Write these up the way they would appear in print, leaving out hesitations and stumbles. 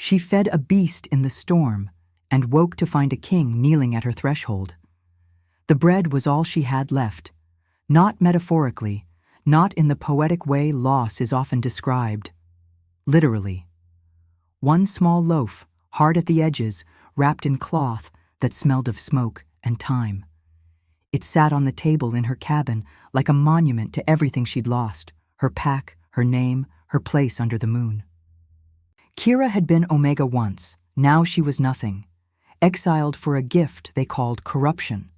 She fed a beast in the storm and woke to find a king kneeling at her threshold. The bread was all she had left, not metaphorically, not in the poetic way loss is often described. Literally. One small loaf, hard at the edges, wrapped in cloth that smelled of smoke and time. It sat on the table in her cabin like a monument to everything she'd lost, her pack, her name, her place under the moon. Kira had been Omega once, now she was nothing, exiled for a gift they called corruption,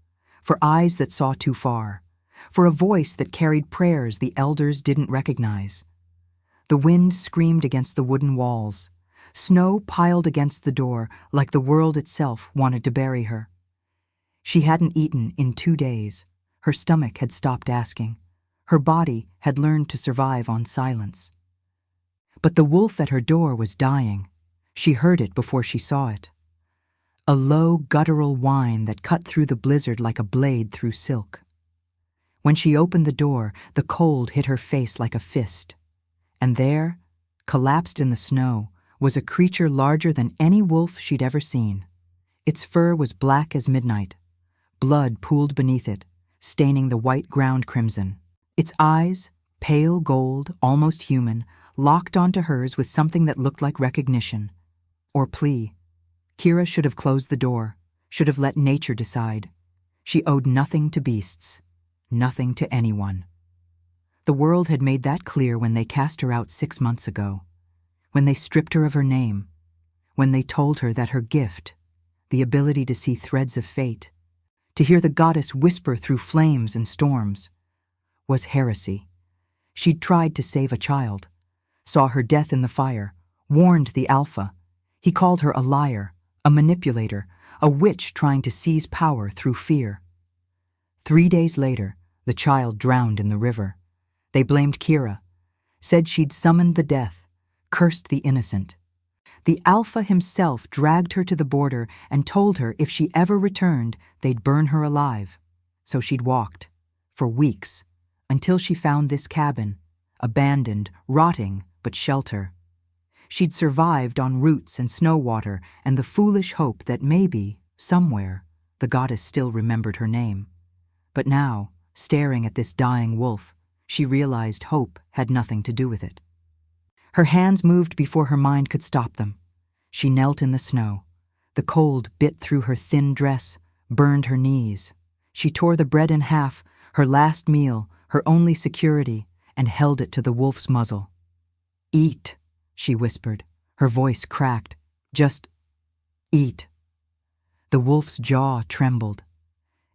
for eyes that saw too far, for a voice that carried prayers the elders didn't recognize. The wind screamed against the wooden walls. Snow piled against the door like the world itself wanted to bury her. She hadn't eaten in 2 days. Her stomach had stopped asking. Her body had learned to survive on silence. But the wolf at her door was dying. She heard it before she saw it. A low, guttural whine that cut through the blizzard like a blade through silk. When she opened the door, the cold hit her face like a fist. And there, collapsed in the snow, was a creature larger than any wolf she'd ever seen. Its fur was black as midnight. Blood pooled beneath it, staining the white ground crimson. Its eyes, pale gold, almost human, locked onto hers with something that looked like recognition. Or plea. Kira should have closed the door, should have let nature decide. She owed nothing to beasts, nothing to anyone. The world had made that clear when they cast her out 6 months ago, when they stripped her of her name, when they told her that her gift, the ability to see threads of fate, to hear the goddess whisper through flames and storms, was heresy. She'd tried to save a child, saw her death in the fire, warned the Alpha. He called her a liar, a manipulator, a witch trying to seize power through fear. 3 days later, the child drowned in the river. They blamed Kira, said she'd summoned the death, cursed the innocent. The Alpha himself dragged her to the border and told her if she ever returned, they'd burn her alive. So she'd walked, for weeks, until she found this cabin, abandoned, rotting, but shelter. She'd survived on roots and snow water and the foolish hope that maybe, somewhere, the goddess still remembered her name. But now, staring at this dying wolf, she realized hope had nothing to do with it. Her hands moved before her mind could stop them. She knelt in the snow. The cold bit through her thin dress, burned her knees. She tore the bread in half, her last meal, her only security, and held it to the wolf's muzzle. "Eat," she whispered. Her voice cracked. "Just eat." The wolf's jaw trembled.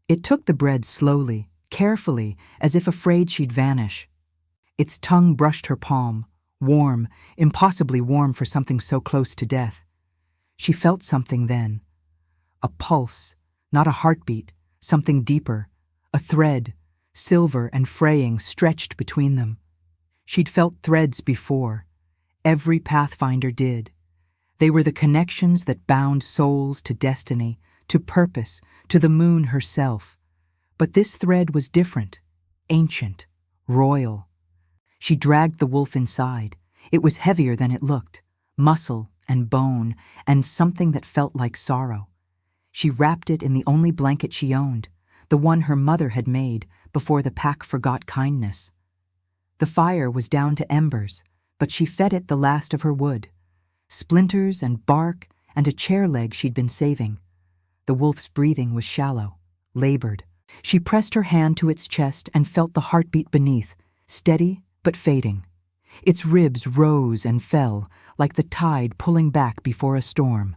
It took the bread slowly, carefully, as if afraid she'd vanish. Its tongue brushed her palm, warm, impossibly warm for something so close to death. She felt something then. A pulse, not a heartbeat, something deeper, a thread, silver and fraying, stretched between them. She'd felt threads before. Every pathfinder did. They were the connections that bound souls to destiny, to purpose, to the moon herself. But this thread was different, ancient, royal. She dragged the wolf inside. It was heavier than it looked, muscle and bone, and something that felt like sorrow. She wrapped it in the only blanket she owned, the one her mother had made before the pack forgot kindness. The fire was down to embers, but she fed it the last of her wood, splinters and bark and a chair leg she'd been saving. The wolf's breathing was shallow, labored. She pressed her hand to its chest and felt the heartbeat beneath, steady but fading. Its ribs rose and fell, like the tide pulling back before a storm.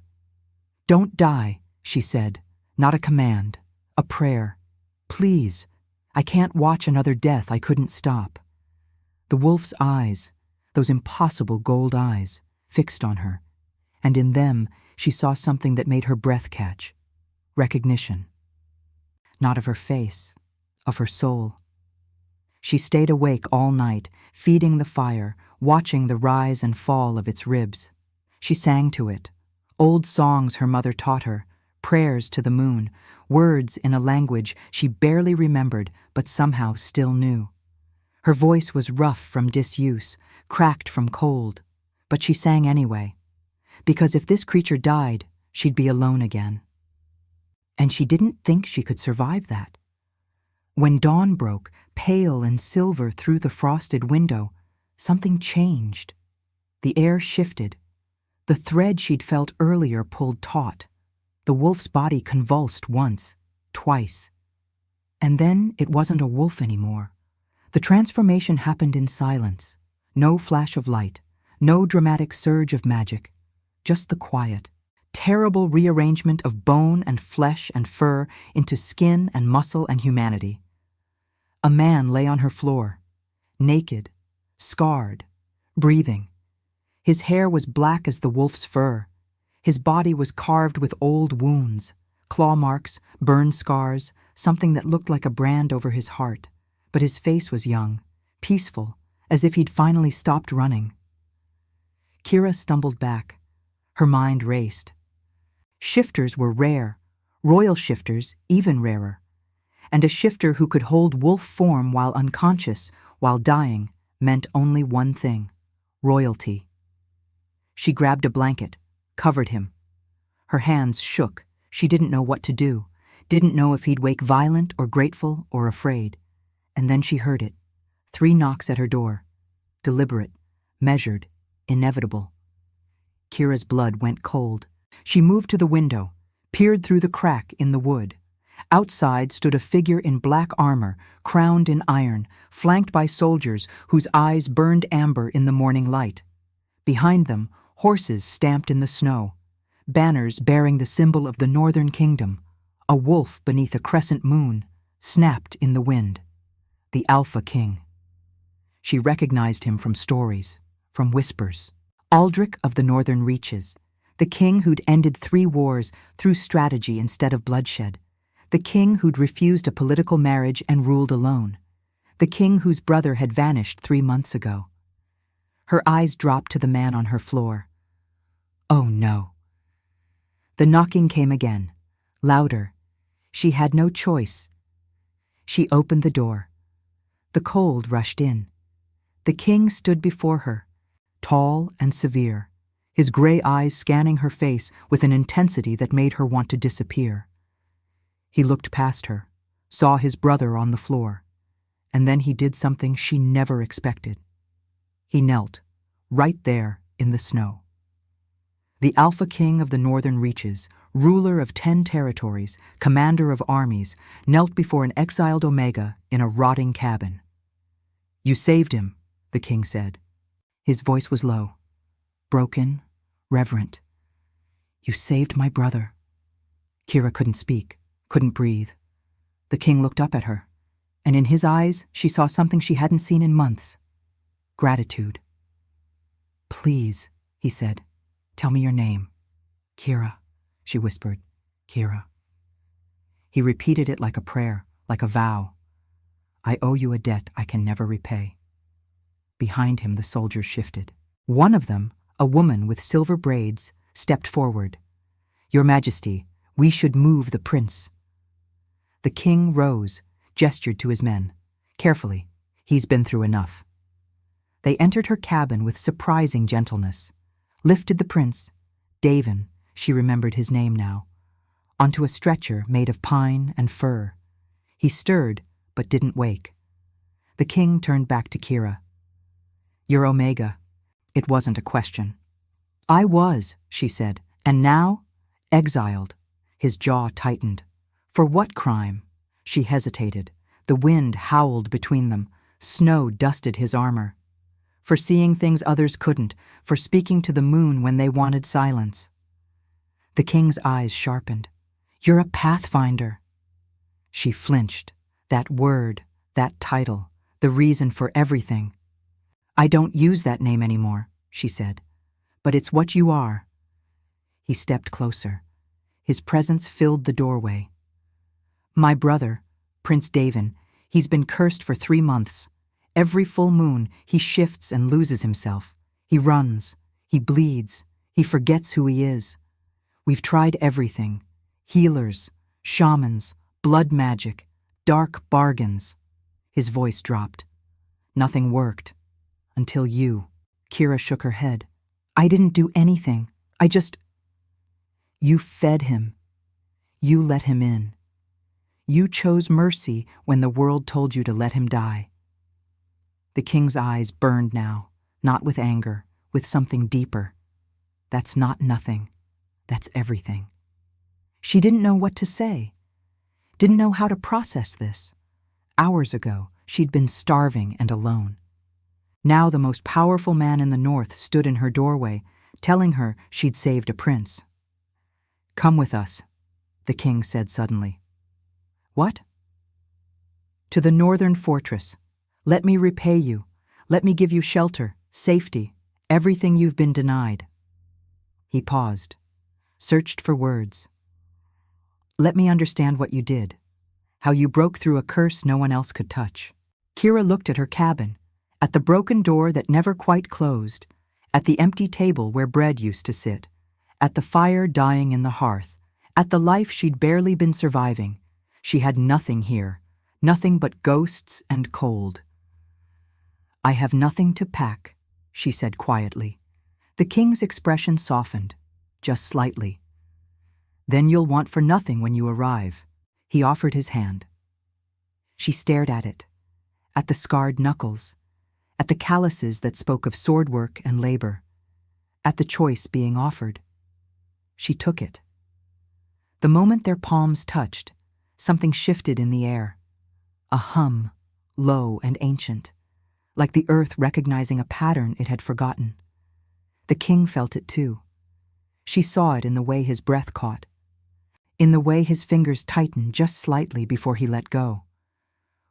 "Don't die," she said, not a command, a prayer. "Please, I can't watch another death I couldn't stop." The wolf's eyes, those impossible gold eyes, fixed on her, and in them she saw something that made her breath catch. Recognition. Not of her face, of her soul. She stayed awake all night, feeding the fire, watching the rise and fall of its ribs. She sang to it, old songs her mother taught her, prayers to the moon, words in a language she barely remembered but somehow still knew. Her voice was rough from disuse, cracked from cold, but she sang anyway. because if this creature died, she'd be alone again. And she didn't think she could survive that. When dawn broke, pale and silver through the frosted window, something changed. The air shifted. The thread she'd felt earlier pulled taut. The wolf's body convulsed once, twice. And then it wasn't a wolf anymore. The transformation happened in silence. No flash of light, no dramatic surge of magic, just the quiet, terrible rearrangement of bone and flesh and fur into skin and muscle and humanity. A man lay on her floor, naked, scarred, breathing. His hair was black as the wolf's fur. His body was carved with old wounds, claw marks, burn scars, something that looked like a brand over his heart. But his face was young, peaceful, as if he'd finally stopped running. Kira stumbled back. Her mind raced. Shifters were rare, royal shifters even rarer. And a shifter who could hold wolf form while unconscious, while dying, meant only one thing: royalty. She grabbed a blanket, covered him. Her hands shook. She didn't know what to do, didn't know if he'd wake violent or grateful or afraid. And then she heard it. 3 knocks at her door. Deliberate, measured, inevitable. Kira's blood went cold. She moved to the window, peered through the crack in the wood. Outside stood a figure in black armor, crowned in iron, flanked by soldiers whose eyes burned amber in the morning light. Behind them, horses stamped in the snow, banners bearing the symbol of the northern kingdom. A wolf beneath a crescent moon, snapped in the wind. The Alpha King. She recognized him from stories, from whispers. Aldrich of the Northern Reaches, the king who'd ended 3 wars through strategy instead of bloodshed, the king who'd refused a political marriage and ruled alone, the king whose brother had vanished 3 months ago. Her eyes dropped to the man on her floor. Oh no. The knocking came again, louder. She had no choice. She opened the door. The cold rushed in. The king stood before her, tall and severe, his gray eyes scanning her face with an intensity that made her want to disappear. He looked past her, saw his brother on the floor, and then he did something she never expected. He knelt, right there in the snow. The Alpha King of the Northern Reaches, ruler of 10 territories, commander of armies, knelt before an exiled Omega in a rotting cabin. "You saved him," the king said. His voice was low, broken, reverent. "You saved my brother." Kira couldn't speak, couldn't breathe. The king looked up at her, and in his eyes she saw something she hadn't seen in months: gratitude. "Please," he said, "tell me your name." "Kira," she whispered, "Kira." He repeated it like a prayer, like a vow. "I owe you a debt I can never repay." Behind him the soldiers shifted. One of them, a woman with silver braids, stepped forward. "Your Majesty, we should move the prince." The king rose, gestured to his men. "Carefully, he's been through enough." They entered her cabin with surprising gentleness, lifted the prince, Davin, she remembered his name now, onto a stretcher made of pine and fur. He stirred, but didn't wake. The king turned back to Kira. "You're Omega." It wasn't a question. "I was," she said, "and now, exiled." His jaw tightened. For what crime? She hesitated. The wind howled between them. Snow dusted his armor. For seeing things others couldn't, for speaking to the moon when they wanted silence. The king's eyes sharpened. "You're a pathfinder." She flinched. That word, that title, the reason for everything. "I don't use that name anymore," she said. "But it's what you are." He stepped closer. His presence filled the doorway. "My brother, Prince Davin, he's been cursed for 3 months. Every full moon, he shifts and loses himself. He runs. He bleeds. He forgets who he is. We've tried everything. Healers, shamans, blood magic, dark bargains." His voice dropped. "Nothing worked. Until you." Kira shook her head. "I didn't do anything. You fed him. You let him in. You chose mercy when the world told you to let him die." The king's eyes burned now, not with anger, with something deeper. "That's not nothing. That's everything." She didn't know what to say, didn't know how to process this. Hours ago, she'd been starving and alone. Now the most powerful man in the north stood in her doorway, telling her she'd saved a prince. "Come with us," the king said suddenly. "What?" "To the northern fortress. Let me repay you. Let me give you shelter, safety, everything you've been denied." He paused, searched for words. "Let me understand what you did, how you broke through a curse no one else could touch." Kira looked at her cabin, at the broken door that never quite closed, at the empty table where bread used to sit, at the fire dying in the hearth, at the life she'd barely been surviving. She had nothing here, nothing but ghosts and cold. "I have nothing to pack," she said quietly. The king's expression softened, just slightly. "Then you'll want for nothing when you arrive." He offered his hand. She stared at it, at the scarred knuckles, at the calluses that spoke of sword work and labor, at the choice being offered. She took it. The moment their palms touched, something shifted in the air. A hum, low and ancient, like the earth recognizing a pattern it had forgotten. The king felt it too. She saw it in the way his breath caught, in the way his fingers tightened just slightly before he let go.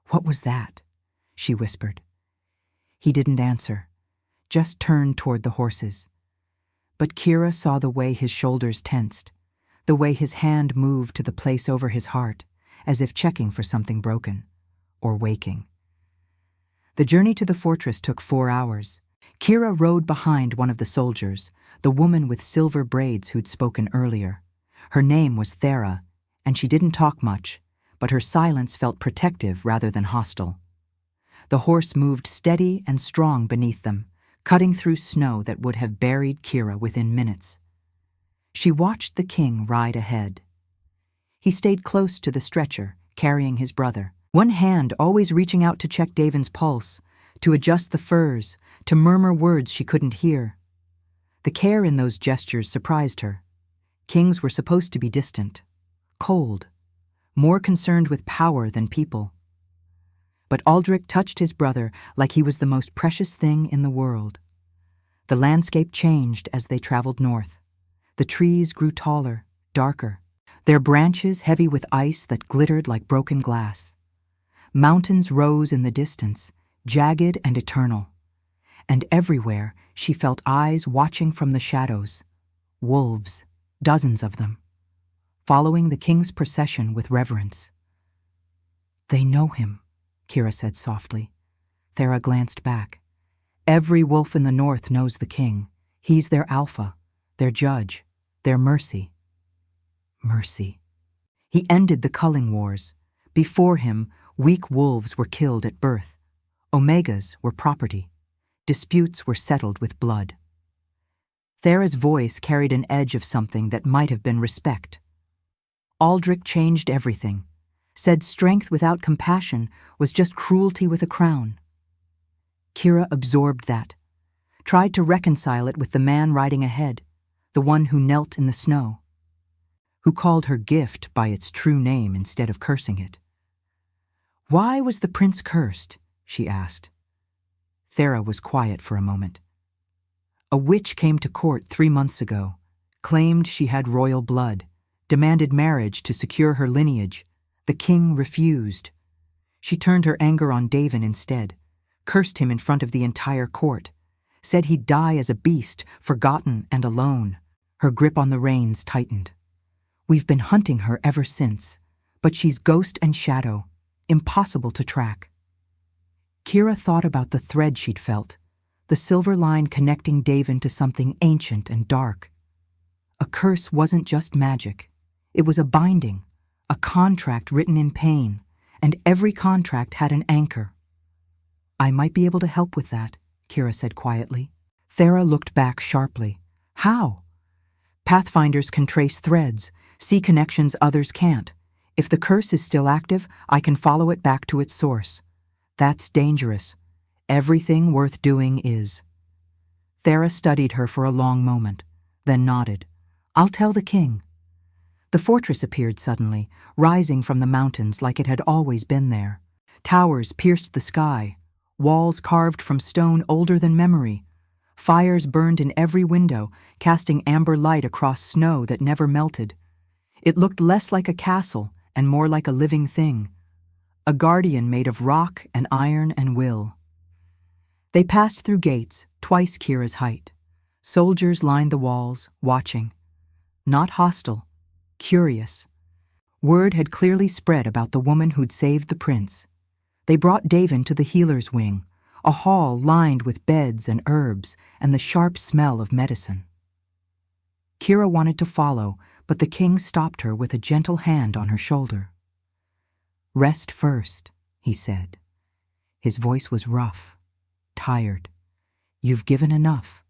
"What was that?" she whispered. He didn't answer, just turned toward the horses. But Kira saw the way his shoulders tensed, the way his hand moved to the place over his heart, as if checking for something broken, or waking. The journey to the fortress took 4 hours. Kira rode behind one of the soldiers, the woman with silver braids who'd spoken earlier. Her name was Thera, and she didn't talk much, but her silence felt protective rather than hostile. The horse moved steady and strong beneath them, cutting through snow that would have buried Kira within minutes. She watched the king ride ahead. He stayed close to the stretcher, carrying his brother, one hand always reaching out to check Davin's pulse, to adjust the furs, to murmur words she couldn't hear. The care in those gestures surprised her. Kings were supposed to be distant, cold, more concerned with power than people. But Aldrich touched his brother like he was the most precious thing in the world. The landscape changed as they traveled north. The trees grew taller, darker, their branches heavy with ice that glittered like broken glass. Mountains rose in the distance, jagged and eternal. And everywhere she felt eyes watching from the shadows, wolves, dozens of them, following the king's procession with reverence. "They know him," Kira said softly. Thera glanced back. "Every wolf in the north knows the king. He's their alpha, their judge, their mercy." Mercy. He ended the culling wars. Before him, weak wolves were killed at birth. Omegas were property. Disputes were settled with blood. Thera's voice carried an edge of something that might have been respect. Aldrich changed everything, said strength without compassion was just cruelty with a crown. Kira absorbed that, tried to reconcile it with the man riding ahead, the one who knelt in the snow, who called her gift by its true name instead of cursing it. "Why was the prince cursed?" she asked. Thera was quiet for a moment. "A witch came to court 3 months ago, claimed she had royal blood, demanded marriage to secure her lineage. The king refused. She turned her anger on Davin instead, cursed him in front of the entire court, said he'd die as a beast, forgotten and alone." Her grip on the reins tightened. "We've been hunting her ever since, but she's ghost and shadow, impossible to track." Kira thought about the thread she'd felt, the silver line connecting Davin to something ancient and dark. A curse wasn't just magic. It was a binding, a contract written in pain, and every contract had an anchor. "I might be able to help with that," Kira said quietly. Thera looked back sharply. "How?" Pathfinders can trace threads, see connections others can't. If the curse is still active, I can follow it back to its source. That's dangerous. Everything worth doing is. Thera studied her for a long moment, then nodded. I'll tell the king. The fortress appeared suddenly, rising from the mountains like it had always been there. Towers pierced the sky, walls carved from stone older than memory. Fires burned in every window, casting amber light across snow that never melted. It looked less like a castle and more like a living thing, a guardian made of rock and iron and will. They passed through gates, twice Kira's height. Soldiers lined the walls, watching. Not hostile, curious. Word had clearly spread about the woman who'd saved the prince. They brought Davin to the healer's wing, a hall lined with beds and herbs and the sharp smell of medicine. Kira wanted to follow, but the king stopped her with a gentle hand on her shoulder. Rest first, he said. His voice was rough, tired. You've given enough.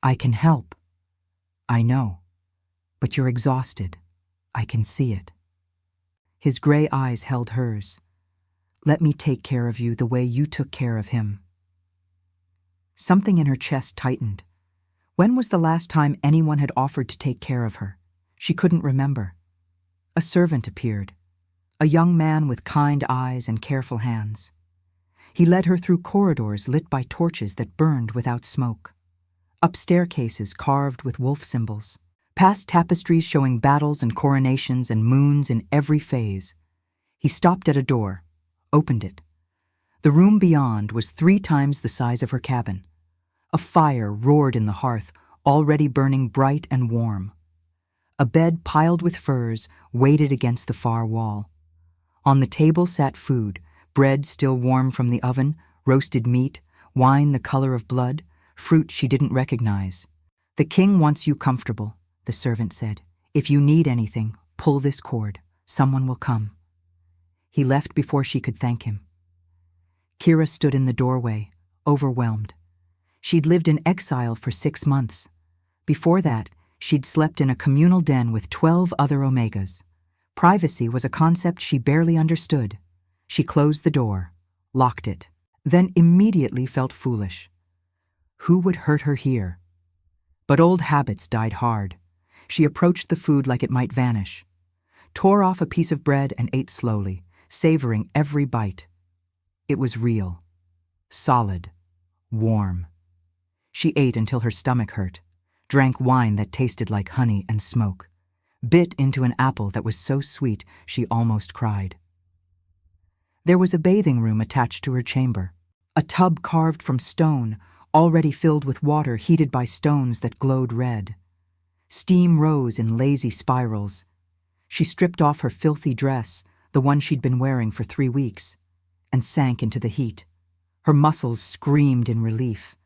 I can help. I know. But you're exhausted. I can see it. His gray eyes held hers. Let me take care of you the way you took care of him. Something in her chest tightened. When was the last time anyone had offered to take care of her? She couldn't remember. A servant appeared, a young man with kind eyes and careful hands. He led her through corridors lit by torches that burned without smoke, up staircases carved with wolf symbols, past tapestries showing battles and coronations and moons in every phase. He stopped at a door, opened it. The room beyond was 3 times the size of her cabin. A fire roared in the hearth, already burning bright and warm. A bed piled with furs waited against the far wall. On the table sat food, bread still warm from the oven, roasted meat, wine the color of blood, fruit she didn't recognize. The king wants you comfortable, the servant said. If you need anything, pull this cord. Someone will come. He left before she could thank him. Kira stood in the doorway, overwhelmed. She'd lived in exile for 6 months. Before that, she'd slept in a communal den with 12 other Omegas. Privacy was a concept she barely understood. She closed the door, locked it, then immediately felt foolish. Who would hurt her here? But old habits died hard. She approached the food like it might vanish, tore off a piece of bread and ate slowly, savoring every bite. It was real, solid, warm. She ate until her stomach hurt, drank wine that tasted like honey and smoke, bit into an apple that was so sweet she almost cried. There was a bathing room attached to her chamber, a tub carved from stone, already filled with water heated by stones that glowed red. Steam rose in lazy spirals. She stripped off her filthy dress, the one she'd been wearing for 3 weeks, and sank into the heat. Her muscles screamed in relief.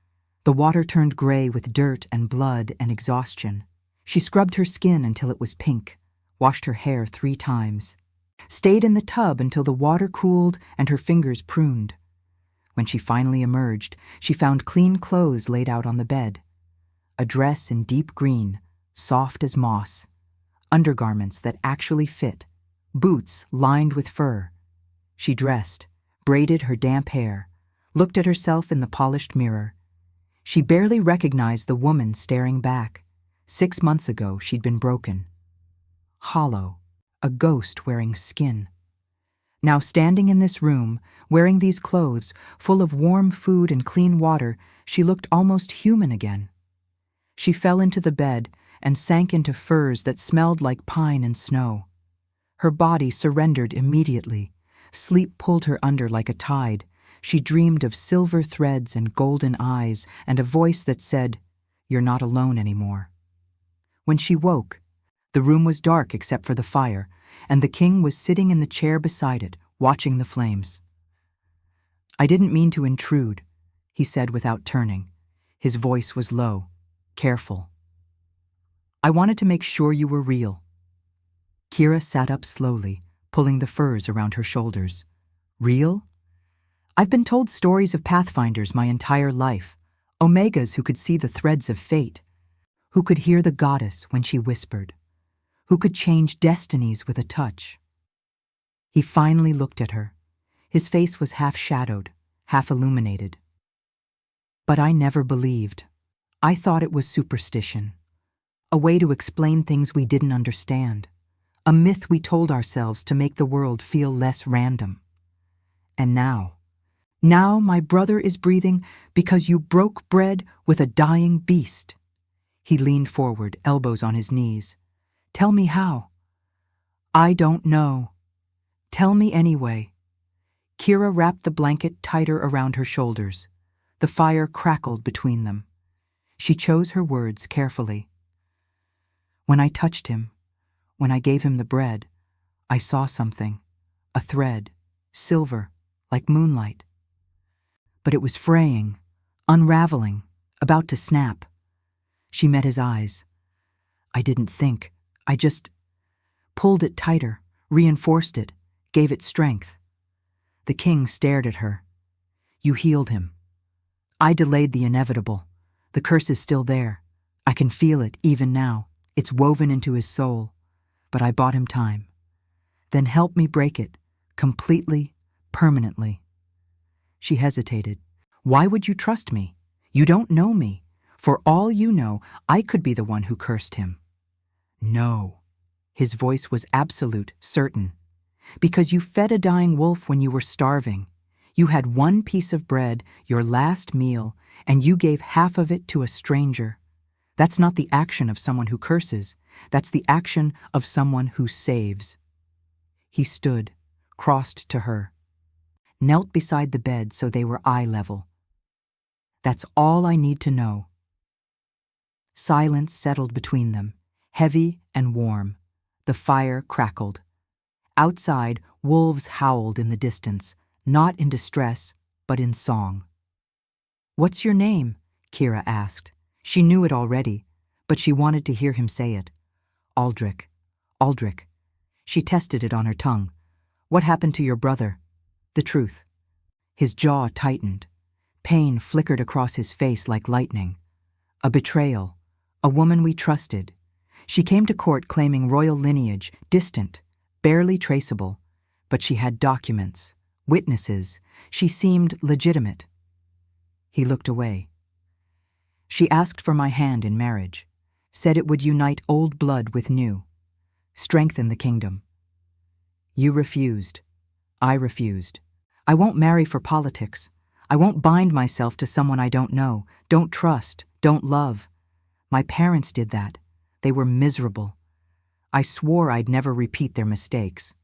The water turned gray with dirt and blood and exhaustion. She scrubbed her skin until it was pink, washed her hair 3 times, stayed in the tub until the water cooled and her fingers pruned. When she finally emerged, she found clean clothes laid out on the bed. A dress in deep green, soft as moss, undergarments that actually fit, boots lined with fur. She dressed, braided her damp hair, looked at herself in the polished mirror. She barely recognized the woman staring back. 6 months ago, she'd been broken. Hollow, a ghost wearing skin. Now standing in this room, wearing these clothes, full of warm food and clean water, she looked almost human again. She fell into the bed and sank into furs that smelled like pine and snow. Her body surrendered immediately. Sleep pulled her under like a tide. She dreamed of silver threads and golden eyes and a voice that said, "You're not alone anymore." When she woke, the room was dark except for the fire, and the king was sitting in the chair beside it, watching the flames. "I didn't mean to intrude," he said without turning. His voice was low, careful. "I wanted to make sure you were real." Kira sat up slowly, pulling the furs around her shoulders. "Real? I've been told stories of pathfinders my entire life, Omegas who could see the threads of fate, who could hear the goddess when she whispered, who could change destinies with a touch. He finally looked at her. His face was half shadowed, half illuminated. But I never believed. I thought it was superstition, a way to explain things we didn't understand, a myth we told ourselves to make the world feel less random. And now my brother is breathing because you broke bread with a dying beast. He leaned forward, elbows on his knees. Tell me how. I don't know. Tell me anyway. Kira wrapped the blanket tighter around her shoulders. The fire crackled between them. She chose her words carefully. When I touched him, when I gave him the bread, I saw something, a thread, silver, like moonlight. But it was fraying, unraveling, about to snap. She met his eyes. I didn't think. I just pulled it tighter, reinforced it, gave it strength. The king stared at her. You healed him. I delayed the inevitable. The curse is still there. I can feel it even now. It's woven into his soul. But I bought him time. Then help me break it, completely, permanently. She hesitated. Why would you trust me? You don't know me. For all you know, I could be the one who cursed him. No. His voice was absolute, certain. Because you fed a dying wolf when you were starving. You had one piece of bread, your last meal, and you gave half of it to a stranger. That's not the action of someone who curses. That's the action of someone who saves. He stood, crossed to her, knelt beside the bed so they were eye level. That's all I need to know. Silence settled between them, heavy and warm. The fire crackled. Outside, wolves howled in the distance, not in distress, but in song. What's your name? Kira asked. She knew it already, but she wanted to hear him say it. Aldrich. Aldrich. She tested it on her tongue. What happened to your brother? The truth. His jaw tightened. Pain flickered across his face like lightning. A betrayal. A woman we trusted. She came to court claiming royal lineage, distant, barely traceable. But she had documents, witnesses. She seemed legitimate. He looked away. She asked for my hand in marriage, said it would unite old blood with new, strengthen the kingdom. You refused. I refused. I won't marry for politics. I won't bind myself to someone I don't know, don't trust, don't love. My parents did that. They were miserable. I swore I'd never repeat their mistakes.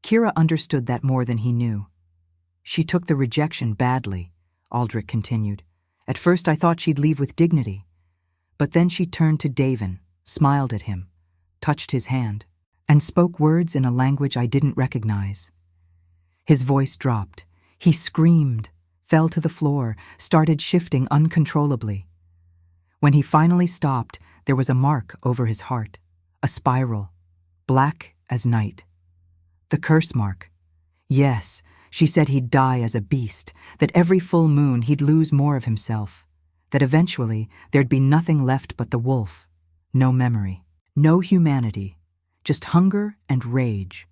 Kira understood that more than he knew. She took the rejection badly, Aldrich continued. At first I thought she'd leave with dignity. But then she turned to Davin, smiled at him, touched his hand, and spoke words in a language I didn't recognize. His voice dropped. He screamed, fell to the floor, started shifting uncontrollably. When he finally stopped, there was a mark over his heart, a spiral, black as night. The curse mark. Yes, she said he'd die as a beast, that every full moon he'd lose more of himself, that eventually there'd be nothing left but the wolf, no memory, no humanity, just hunger and rage.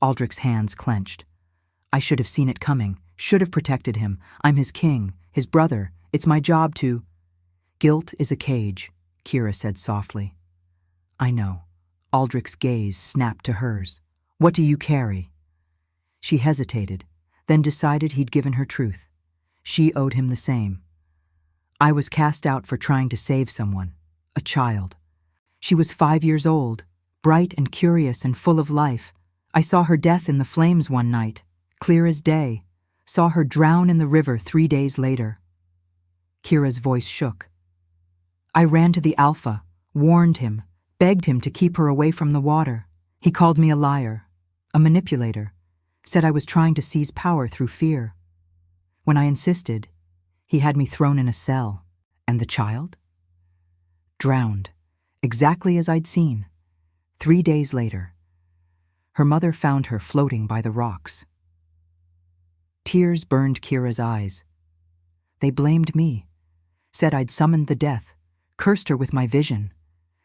Aldrich's hands clenched. I should have seen it coming, should have protected him. I'm his king, his brother. It's my job to... Guilt is a cage, Kira said softly. I know. Aldrich's gaze snapped to hers. What do you carry? She hesitated, then decided he'd given her truth. She owed him the same. I was cast out for trying to save someone, a child. She was 5 years old, bright and curious and full of life. I saw her death in the flames one night, clear as day, saw her drown in the river 3 days later. Kira's voice shook. I ran to the Alpha, warned him, begged him to keep her away from the water. He called me a liar, a manipulator, said I was trying to seize power through fear. When I insisted, he had me thrown in a cell. And the child? Drowned, exactly as I'd seen. 3 days later, her mother found her floating by the rocks. Tears burned Kira's eyes. They blamed me, said I'd summoned the death, cursed her with my vision.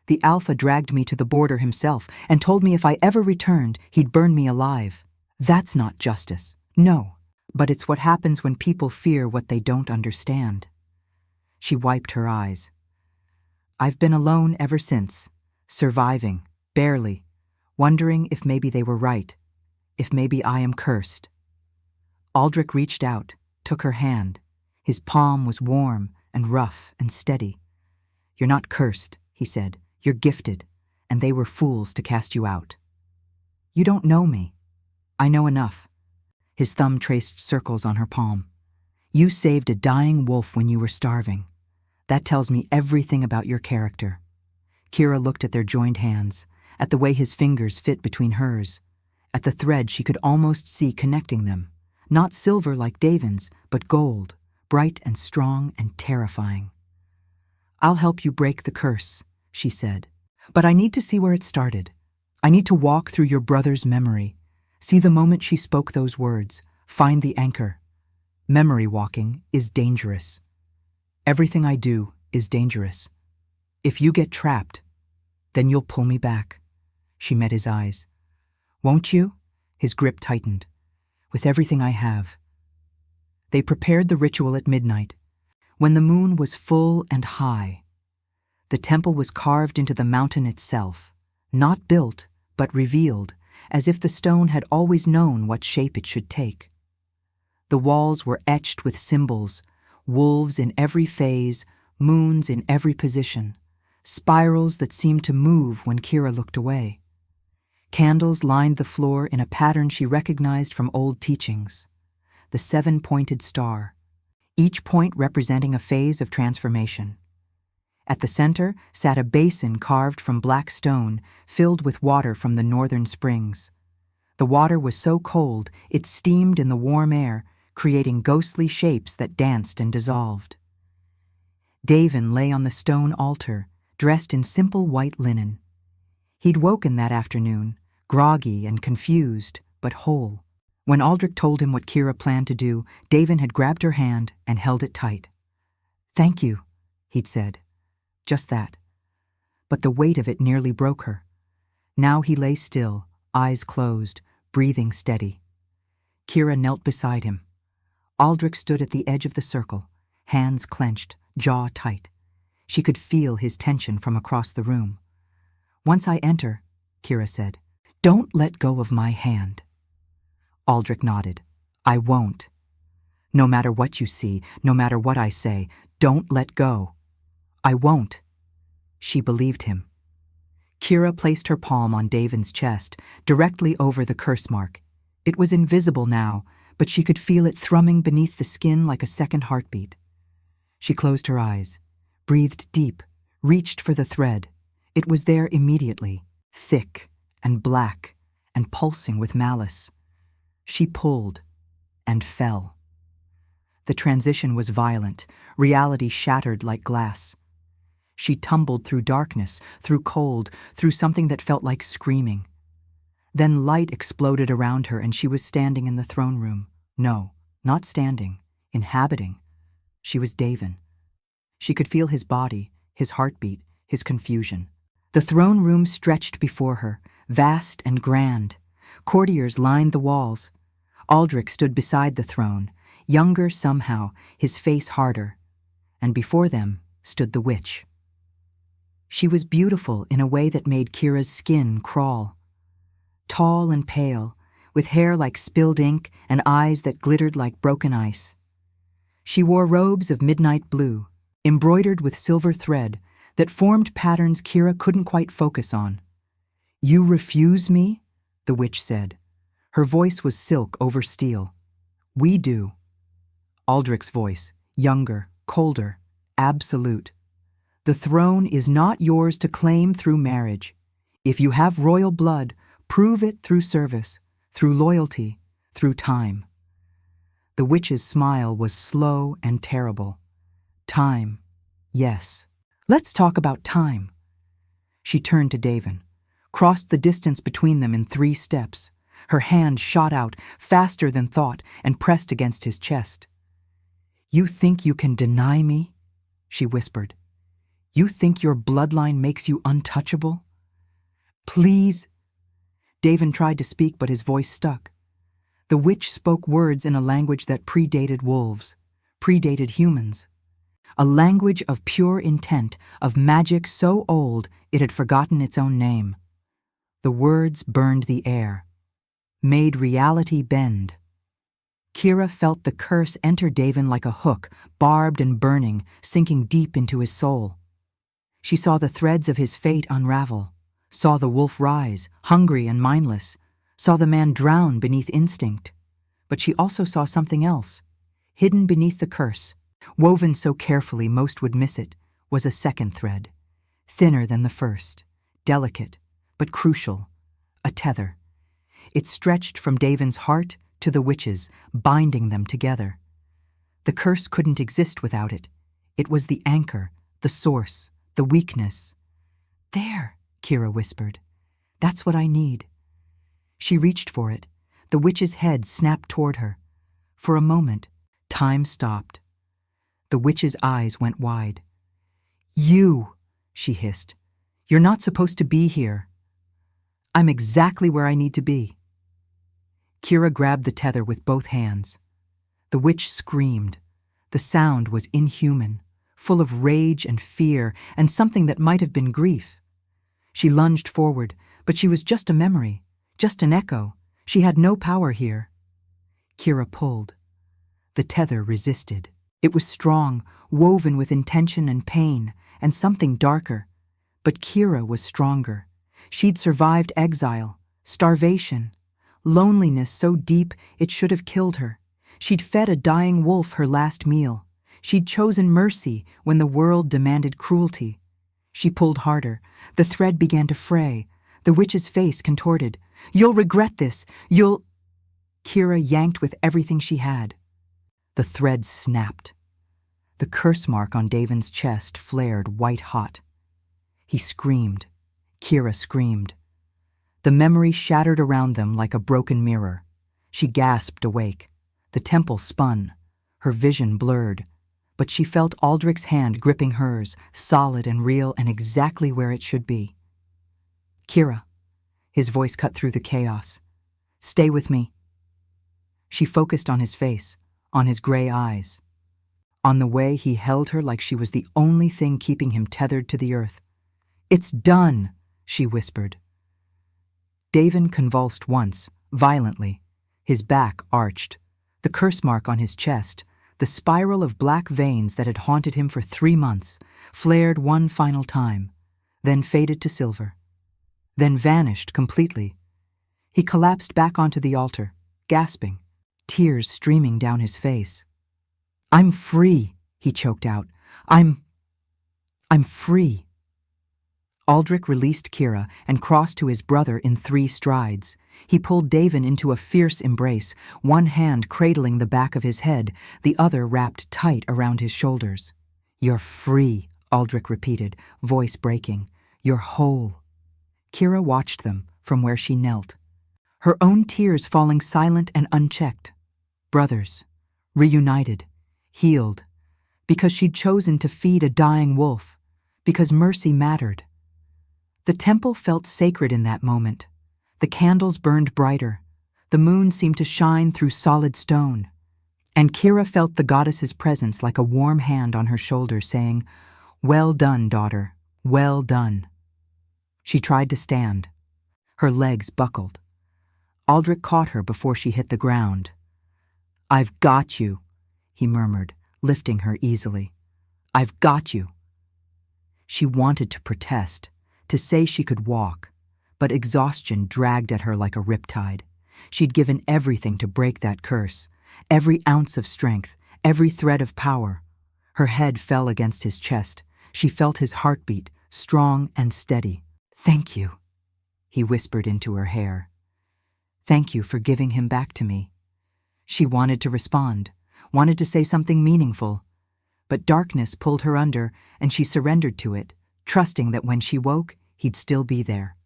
The Alpha dragged me to the border himself and told me if I ever returned, he'd burn me alive. That's not justice. No, but it's what happens when people fear what they don't understand. She wiped her eyes. I've been alone ever since, surviving, barely, wondering if maybe they were right, if maybe I am cursed. Aldrich reached out, took her hand. His palm was warm and rough and steady. You're not cursed, he said. You're gifted, and they were fools to cast you out. You don't know me. I know enough. His thumb traced circles on her palm. You saved a dying wolf when you were starving. That tells me everything about your character. Kira looked at their joined hands, at the way his fingers fit between hers, at the thread she could almost see connecting them. Not silver like Davin's, but gold, bright and strong and terrifying. I'll help you break the curse, she said. But I need to see where it started. I need to walk through your brother's memory, see the moment she spoke those words, find the anchor. Memory walking is dangerous. Everything I do is dangerous. If you get trapped, then you'll pull me back. She met his eyes. Won't you? His grip tightened. With everything I have. They prepared the ritual at midnight, when the moon was full and high. The temple was carved into the mountain itself, not built, but revealed, as if the stone had always known what shape it should take. The walls were etched with symbols, wolves in every phase, moons in every position, spirals that seemed to move when Kira looked away. Candles lined the floor in a pattern she recognized from old teachings, the 7-pointed star, each point representing a phase of transformation. At the center sat a basin carved from black stone, filled with water from the northern springs. The water was so cold it steamed in the warm air, creating ghostly shapes that danced and dissolved. Davin lay on the stone altar, dressed in simple white linen. He'd woken that afternoon, groggy and confused, but whole. When Aldrich told him what Kira planned to do, Davin had grabbed her hand and held it tight. Thank you, he'd said. Just that. But the weight of it nearly broke her. Now he lay still, eyes closed, breathing steady. Kira knelt beside him. Aldrich stood at the edge of the circle, hands clenched, jaw tight. She could feel his tension from across the room. Once I enter, Kira said, don't let go of my hand. Aldrich nodded. I won't. No matter what you see, no matter what I say, don't let go. I won't. She believed him. Kira placed her palm on Davin's chest, directly over the curse mark. It was invisible now, but she could feel it thrumming beneath the skin like a second heartbeat. She closed her eyes, breathed deep, reached for the thread. It was there immediately, thick and black and pulsing with malice. She pulled and fell. The transition was violent, reality shattered like glass. She tumbled through darkness, through cold, through something that felt like screaming. Then light exploded around her and she was standing in the throne room. No, not standing, inhabiting. She was Davin. She could feel his body, his heartbeat, his confusion. The throne room stretched before her, vast and grand. Courtiers lined the walls. Aldrich stood beside the throne, younger somehow, his face harder. And before them stood the witch. She was beautiful in a way that made Kira's skin crawl. Tall and pale, with hair like spilled ink and eyes that glittered like broken ice. She wore robes of midnight blue, embroidered with silver thread that formed patterns Kira couldn't quite focus on. You refuse me? The witch said. Her voice was silk over steel. We do. Aldrich's voice, younger, colder, absolute. The throne is not yours to claim through marriage. If you have royal blood, prove it through service, through loyalty, through time. The witch's smile was slow and terrible. Time, yes. Let's talk about time. She turned to Davin, crossed the distance between them in 3 steps. Her hand shot out, faster than thought, and pressed against his chest. You think you can deny me? She whispered. You think your bloodline makes you untouchable? Please. Davin tried to speak, but his voice stuck. The witch spoke words in a language that predated wolves, predated humans. A language of pure intent, of magic so old it had forgotten its own name. The words burned the air, made reality bend. Kira felt the curse enter Davin like a hook, barbed and burning, sinking deep into his soul. She saw the threads of his fate unravel, saw the wolf rise, hungry and mindless, saw the man drown beneath instinct. But she also saw something else. Hidden beneath the curse, woven so carefully most would miss it, was a second thread, thinner than the first, delicate, but crucial, a tether. It stretched from Davin's heart to the witch's, binding them together. The curse couldn't exist without it. It was the anchor, the source, the weakness. There, Kira whispered. That's what I need. She reached for it. The witch's head snapped toward her. For a moment, time stopped. The witch's eyes went wide. You, she hissed. You're not supposed to be here. I'm exactly where I need to be. Kira grabbed the tether with both hands. The witch screamed. The sound was inhuman, full of rage and fear, and something that might have been grief. She lunged forward, but she was just a memory, just an echo. She had no power here. Kira pulled. The tether resisted. It was strong, woven with intention and pain, and something darker. But Kira was stronger. She'd survived exile, starvation, loneliness so deep it should have killed her. She'd fed a dying wolf her last meal. She'd chosen mercy when the world demanded cruelty. She pulled harder. The thread began to fray. The witch's face contorted. You'll regret this. You'll... Kira yanked with everything she had. The thread snapped. The curse mark on Davin's chest flared white-hot. He screamed. Kira screamed. The memory shattered around them like a broken mirror. She gasped awake. The temple spun. Her vision blurred. But she felt Aldrich's hand gripping hers, solid and real and exactly where it should be. Kira. His voice cut through the chaos. Stay with me. She focused on his face, on his gray eyes, on the way he held her like she was the only thing keeping him tethered to the earth. It's done, she whispered. Davin convulsed once, violently. His back arched. The curse mark on his chest, the spiral of black veins that had haunted him for 3 months, flared one final time, then faded to silver, then vanished completely. He collapsed back onto the altar, gasping, tears streaming down his face. I'm free, he choked out. I'm free. Aldrich released Kira and crossed to his brother in 3 strides. He pulled Davin into a fierce embrace, one hand cradling the back of his head, the other wrapped tight around his shoulders. You're free, Aldrich repeated, voice breaking. You're whole. Kira watched them from where she knelt, her own tears falling silent and unchecked. Brothers, reunited, healed, because she'd chosen to feed a dying wolf, because mercy mattered. The temple felt sacred in that moment. The candles burned brighter. The moon seemed to shine through solid stone. And Kira felt the goddess's presence like a warm hand on her shoulder saying, Well done, daughter, well done. She tried to stand. Her legs buckled. Aldrich caught her before she hit the ground. I've got you, he murmured, lifting her easily. I've got you. She wanted to protest, to say she could walk, but exhaustion dragged at her like a riptide. She'd given everything to break that curse, every ounce of strength, every thread of power. Her head fell against his chest. She felt his heartbeat, strong and steady. Thank you, he whispered into her hair. Thank you for giving him back to me. She wanted to respond, wanted to say something meaningful, but darkness pulled her under and she surrendered to it, trusting that when she woke, he'd still be there.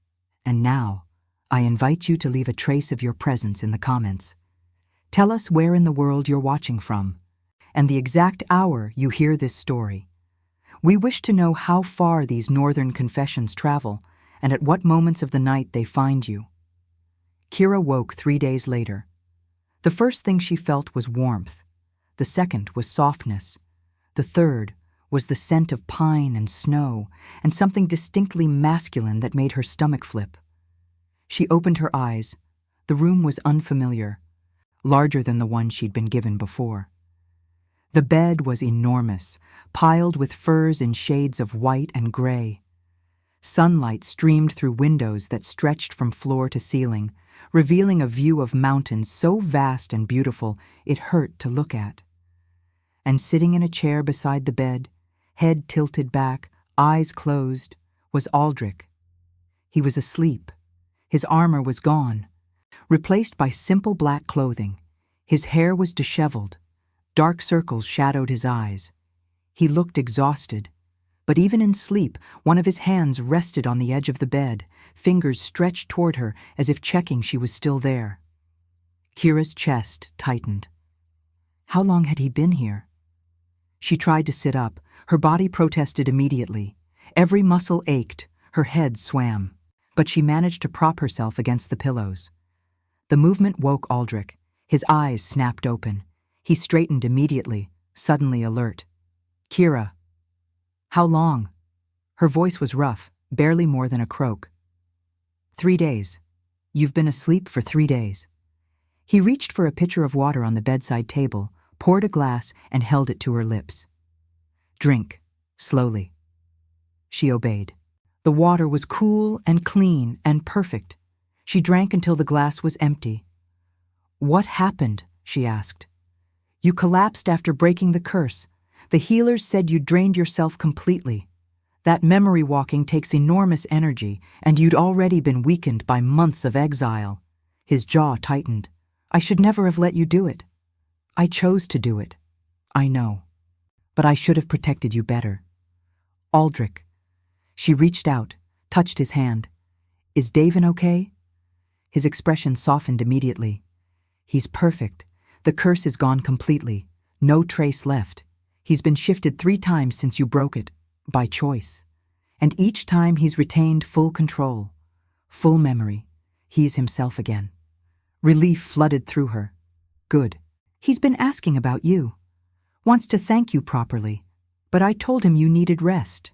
And now, I invite you to leave a trace of your presence in the comments. Tell us where in the world you're watching from, and the exact hour you hear this story. We wish to know how far these northern confessions travel and at what moments of the night they find you. Kira woke 3 days later. The first thing she felt was warmth. The second was softness. The third was the scent of pine and snow and something distinctly masculine that made her stomach flip. She opened her eyes. The room was unfamiliar, larger than the one she'd been given before. The bed was enormous, piled with furs in shades of white and gray. Sunlight streamed through windows that stretched from floor to ceiling, revealing a view of mountains so vast and beautiful it hurt to look at. And sitting in a chair beside the bed, head tilted back, eyes closed, was Aldrich. He was asleep. His armor was gone, replaced by simple black clothing. His hair was disheveled. Dark circles shadowed his eyes. He looked exhausted, but even in sleep, one of his hands rested on the edge of the bed, fingers stretched toward her as if checking she was still there. Kira's chest tightened. How long had he been here? She tried to sit up. Her body protested immediately. Every muscle ached. Her head swam. But she managed to prop herself against the pillows. The movement woke Aldrich. His eyes snapped open. He straightened immediately, suddenly alert. Kira. How long? Her voice was rough, barely more than a croak. 3 days. You've been asleep for 3 days. He reached for a pitcher of water on the bedside table, poured a glass, and held it to her lips. Drink, slowly. She obeyed. The water was cool and clean and perfect. She drank until the glass was empty. What happened? She asked. You collapsed after breaking the curse. The healers said you drained yourself completely. That memory walking takes enormous energy, and you'd already been weakened by months of exile. His jaw tightened. I should never have let you do it. I chose to do it. I know. But I should have protected you better. Aldrich. She reached out, touched his hand. Is Davin okay? His expression softened immediately. He's perfect. The curse is gone completely. No trace left. He's been shifted 3 times since you broke it, by choice. And each time he's retained full control, full memory. He's himself again. Relief flooded through her. Good. He's been asking about you. Wants to thank you properly, but I told him you needed rest.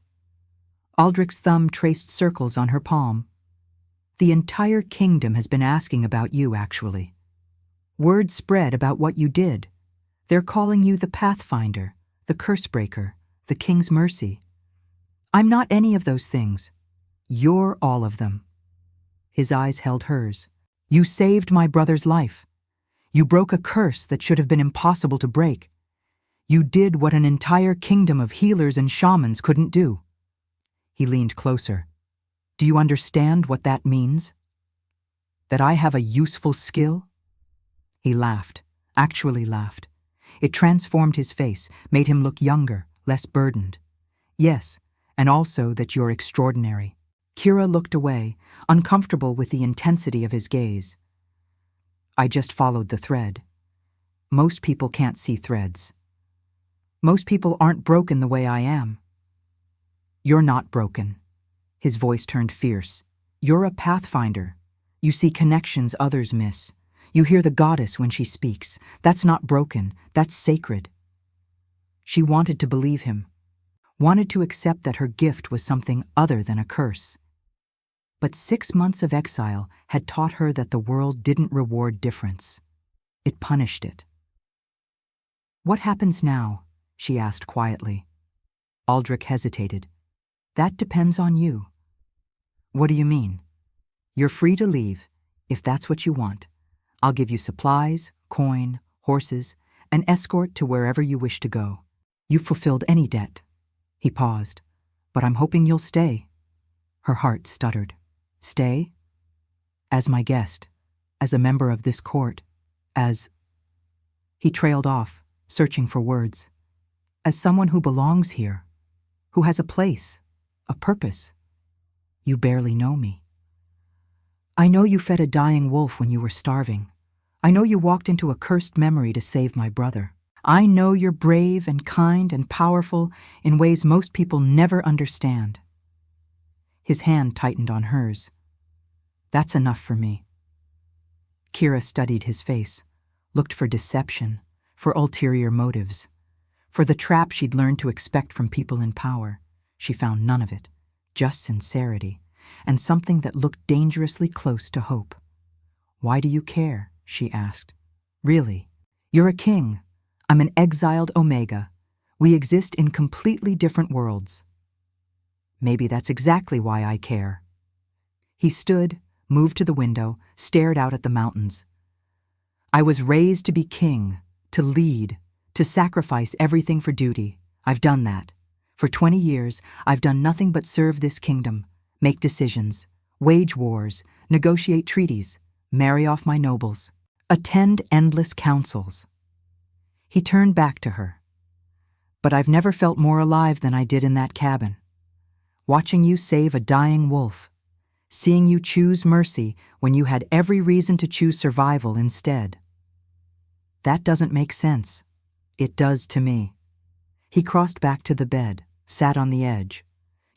Aldrich's thumb traced circles on her palm. The entire kingdom has been asking about you, actually. Word spread about what you did. They're calling you the Pathfinder, the Cursebreaker, the King's Mercy. I'm not any of those things. You're all of them. His eyes held hers. You saved my brother's life. You broke a curse that should have been impossible to break. You did what an entire kingdom of healers and shamans couldn't do. He leaned closer. Do you understand what that means? That I have a useful skill? He laughed, actually laughed. It transformed his face, made him look younger, less burdened. Yes, and also that you're extraordinary. Kira looked away, uncomfortable with the intensity of his gaze. I just followed the thread. Most people can't see threads. Most people aren't broken the way I am. You're not broken. His voice turned fierce. You're a pathfinder. You see connections others miss. You hear the goddess when she speaks. That's not broken. That's sacred. She wanted to believe him, wanted to accept that her gift was something other than a curse. But 6 months of exile had taught her that the world didn't reward difference. It punished it. What happens now? She asked quietly. Aldrich hesitated. That depends on you. What do you mean? You're free to leave, if that's what you want. I'll give you supplies, coin, horses, an escort to wherever you wish to go. You've fulfilled any debt. He paused. But I'm hoping you'll stay. Her heart stuttered. Stay? As my guest, as a member of this court, as... He trailed off, searching for words. As someone who belongs here, who has a place, a purpose. You barely know me. I know you fed a dying wolf when you were starving. I know you walked into a cursed memory to save my brother. I know you're brave and kind and powerful in ways most people never understand. His hand tightened on hers. That's enough for me. Kira studied his face, looked for deception, for ulterior motives. For the trap she'd learned to expect from people in power, she found none of it, just sincerity, and something that looked dangerously close to hope. Why do you care? She asked. Really? You're a king. I'm an exiled Omega. We exist in completely different worlds. Maybe that's exactly why I care. He stood, moved to the window, stared out at the mountains. I was raised to be king, to lead, to sacrifice everything for duty. I've done that. For 20 years, I've done nothing but serve this kingdom, make decisions, wage wars, negotiate treaties, marry off my nobles, attend endless councils. He turned back to her. But I've never felt more alive than I did in that cabin. Watching you save a dying wolf, seeing you choose mercy when you had every reason to choose survival instead. That doesn't make sense. It does to me. He crossed back to the bed, sat on the edge.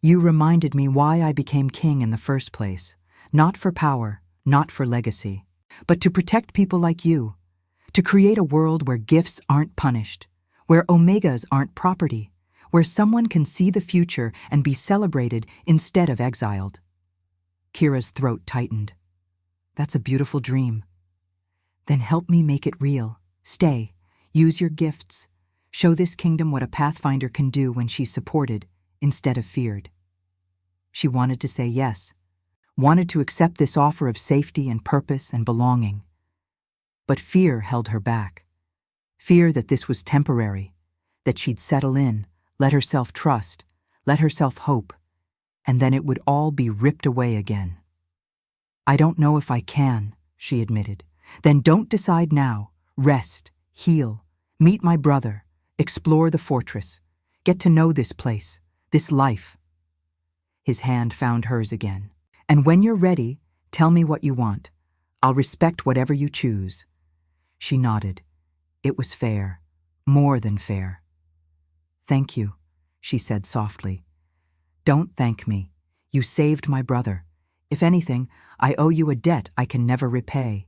You reminded me why I became king in the first place. Not for power, not for legacy, but to protect people like you. To create a world where gifts aren't punished, where Omegas aren't property, where someone can see the future and be celebrated instead of exiled. Kira's throat tightened. That's a beautiful dream. Then help me make it real. Stay. Use your gifts. Show this kingdom what a pathfinder can do when she's supported instead of feared. She wanted to say yes, wanted to accept this offer of safety and purpose and belonging. But fear held her back. Fear that this was temporary, that she'd settle in, let herself trust, let herself hope, and then it would all be ripped away again. I don't know if I can, she admitted. Then don't decide now. Rest, heal, meet my brother, explore the fortress, get to know this place, this life. His hand found hers again. And when you're ready, tell me what you want. I'll respect whatever you choose. She nodded. It was fair, more than fair. Thank you, she said softly. Don't thank me. You saved my brother. If anything, I owe you a debt I can never repay.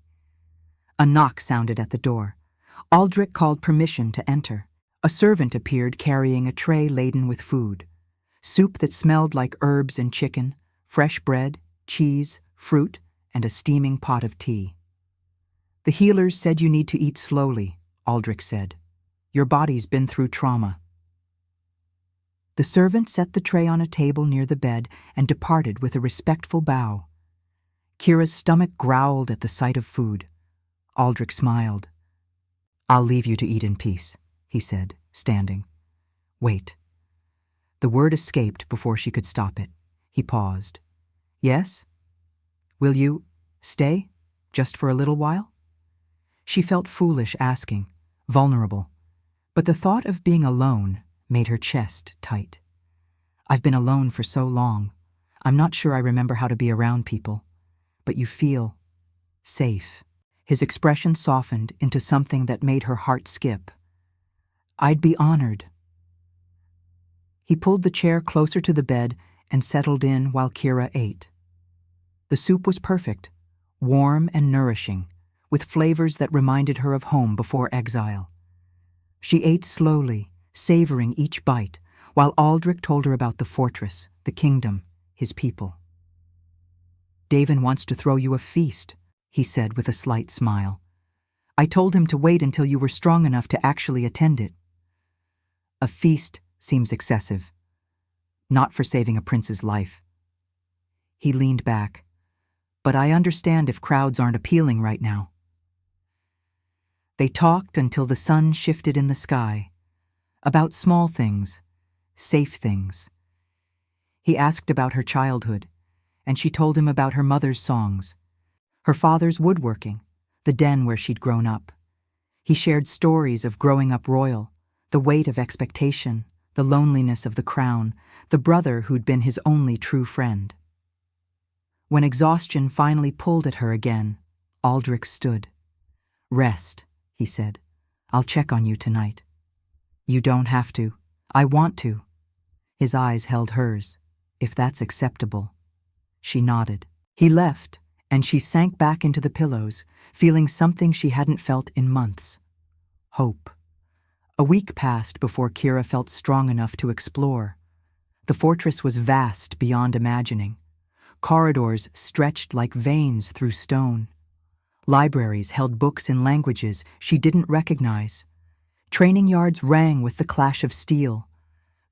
A knock sounded at the door. Aldrich called permission to enter. A servant appeared carrying a tray laden with food. Soup that smelled like herbs and chicken, fresh bread, cheese, fruit, and a steaming pot of tea. The healers said you need to eat slowly, Aldrich said. Your body's been through trauma. The servant set the tray on a table near the bed and departed with a respectful bow. Kira's stomach growled at the sight of food. Aldrich smiled. I'll leave you to eat in peace, he said, standing. Wait. The word escaped before she could stop it. He paused. Yes? Will you stay, just for a little while? She felt foolish asking, vulnerable, but the thought of being alone made her chest tight. I've been alone for so long. I'm not sure I remember how to be around people, but you feel safe. His expression softened into something that made her heart skip. I'd be honored. He pulled the chair closer to the bed and settled in while Kira ate. The soup was perfect, warm and nourishing, with flavors that reminded her of home before exile. She ate slowly, savoring each bite, while Aldrich told her about the fortress, the kingdom, his people. Davin wants to throw you a feast, he said with a slight smile. I told him to wait until you were strong enough to actually attend it. A feast seems excessive. Not for saving a prince's life. He leaned back. But I understand if crowds aren't appealing right now. They talked until the sun shifted in the sky. About small things, safe things. He asked about her childhood, and she told him about her mother's songs, her father's woodworking, the den where she'd grown up. He shared stories of growing up royal, the weight of expectation, the loneliness of the crown, the brother who'd been his only true friend. When exhaustion finally pulled at her again, Aldrich stood. Rest, he said. I'll check on you tonight. You don't have to. I want to. His eyes held hers. If that's acceptable. She nodded. He left, and she sank back into the pillows, feeling something she hadn't felt in months. Hope. A week passed before Kira felt strong enough to explore. The fortress was vast beyond imagining. Corridors stretched like veins through stone. Libraries held books in languages she didn't recognize. Training yards rang with the clash of steel.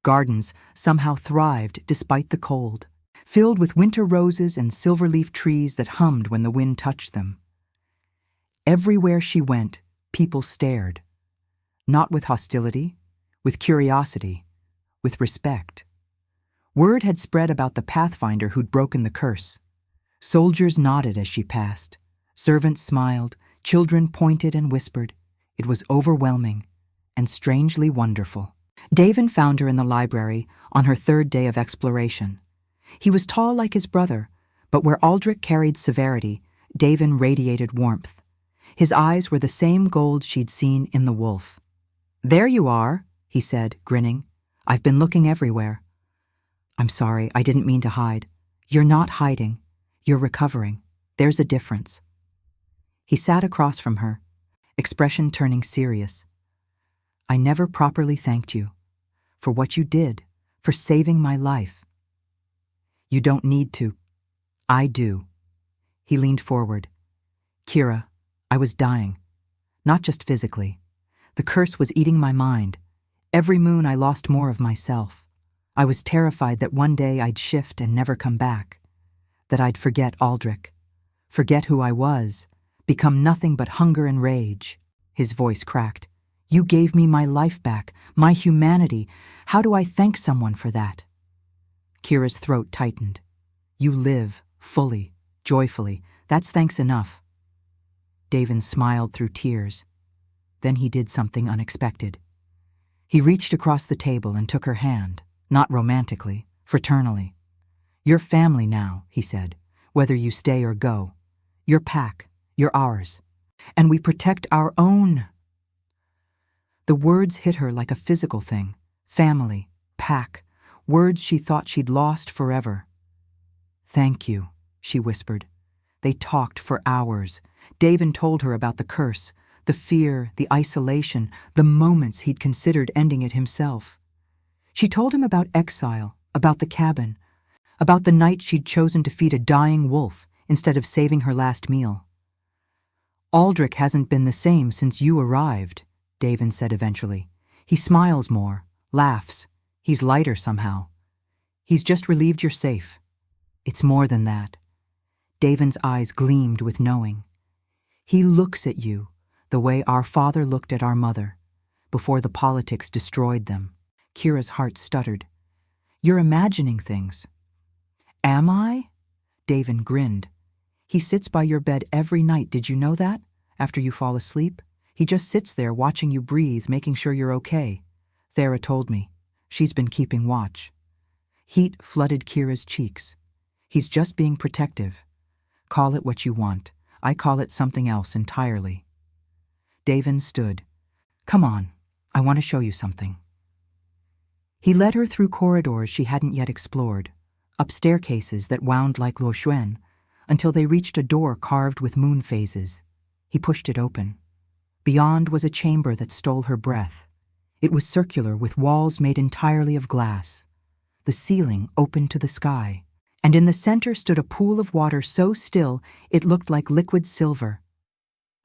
Gardens somehow thrived despite the cold, filled with winter roses and silver-leaf trees that hummed when the wind touched them. Everywhere she went, people stared. Not with hostility, with curiosity, with respect. Word had spread about the pathfinder who'd broken the curse. Soldiers nodded as she passed. Servants smiled, children pointed and whispered. It was overwhelming and strangely wonderful. Davin found her in the library on her third day of exploration. He was tall like his brother, but where Aldrich carried severity, Davin radiated warmth. His eyes were the same gold she'd seen in the wolf. "There you are," he said, grinning. "I've been looking everywhere." "I'm sorry, I didn't mean to hide." "You're not hiding. You're recovering. There's a difference." He sat across from her, expression turning serious. "I never properly thanked you for what you did, for saving my life." "You don't need to. I do." He leaned forward. "Kira, I was dying. Not just physically. The curse was eating my mind. Every moon I lost more of myself. I was terrified that one day I'd shift and never come back. That I'd forget Aldrich. Forget who I was. Become nothing but hunger and rage." His voice cracked. "You gave me my life back, my humanity. How do I thank someone for that?" Kira's throat tightened. "You live, fully, joyfully. That's thanks enough." Davin smiled through tears. Then he did something unexpected. He reached across the table and took her hand, not romantically, fraternally. "You're family now," he said, "whether you stay or go. Your pack, you're ours. And we protect our own." The words hit her like a physical thing. Family, pack, words she thought she'd lost forever. "Thank you," she whispered. They talked for hours. Davin told her about the curse, the fear, the isolation, the moments he'd considered ending it himself. She told him about exile, about the cabin, about the night she'd chosen to feed a dying wolf instead of saving her last meal. "Aldrich hasn't been the same since you arrived," Davin said eventually. "He smiles more, laughs. He's lighter somehow. He's just relieved you're safe." "It's more than that." Davin's eyes gleamed with knowing. "He looks at you the way our father looked at our mother, before the politics destroyed them." Kira's heart stuttered. "You're imagining things." "Am I?" Davin grinned. "He sits by your bed every night, did you know that? After you fall asleep. He just sits there watching you breathe, making sure you're okay. Thera told me. She's been keeping watch." Heat flooded Kira's cheeks. "He's just being protective. Call it what you want. I call it something else entirely." Davin stood. "Come on, I want to show you something." He led her through corridors she hadn't yet explored, up staircases that wound like Lo Xuan, until they reached a door carved with moon phases. He pushed it open. Beyond was a chamber that stole her breath. It was circular with walls made entirely of glass. The ceiling opened to the sky, and in the center stood a pool of water so still it looked like liquid silver.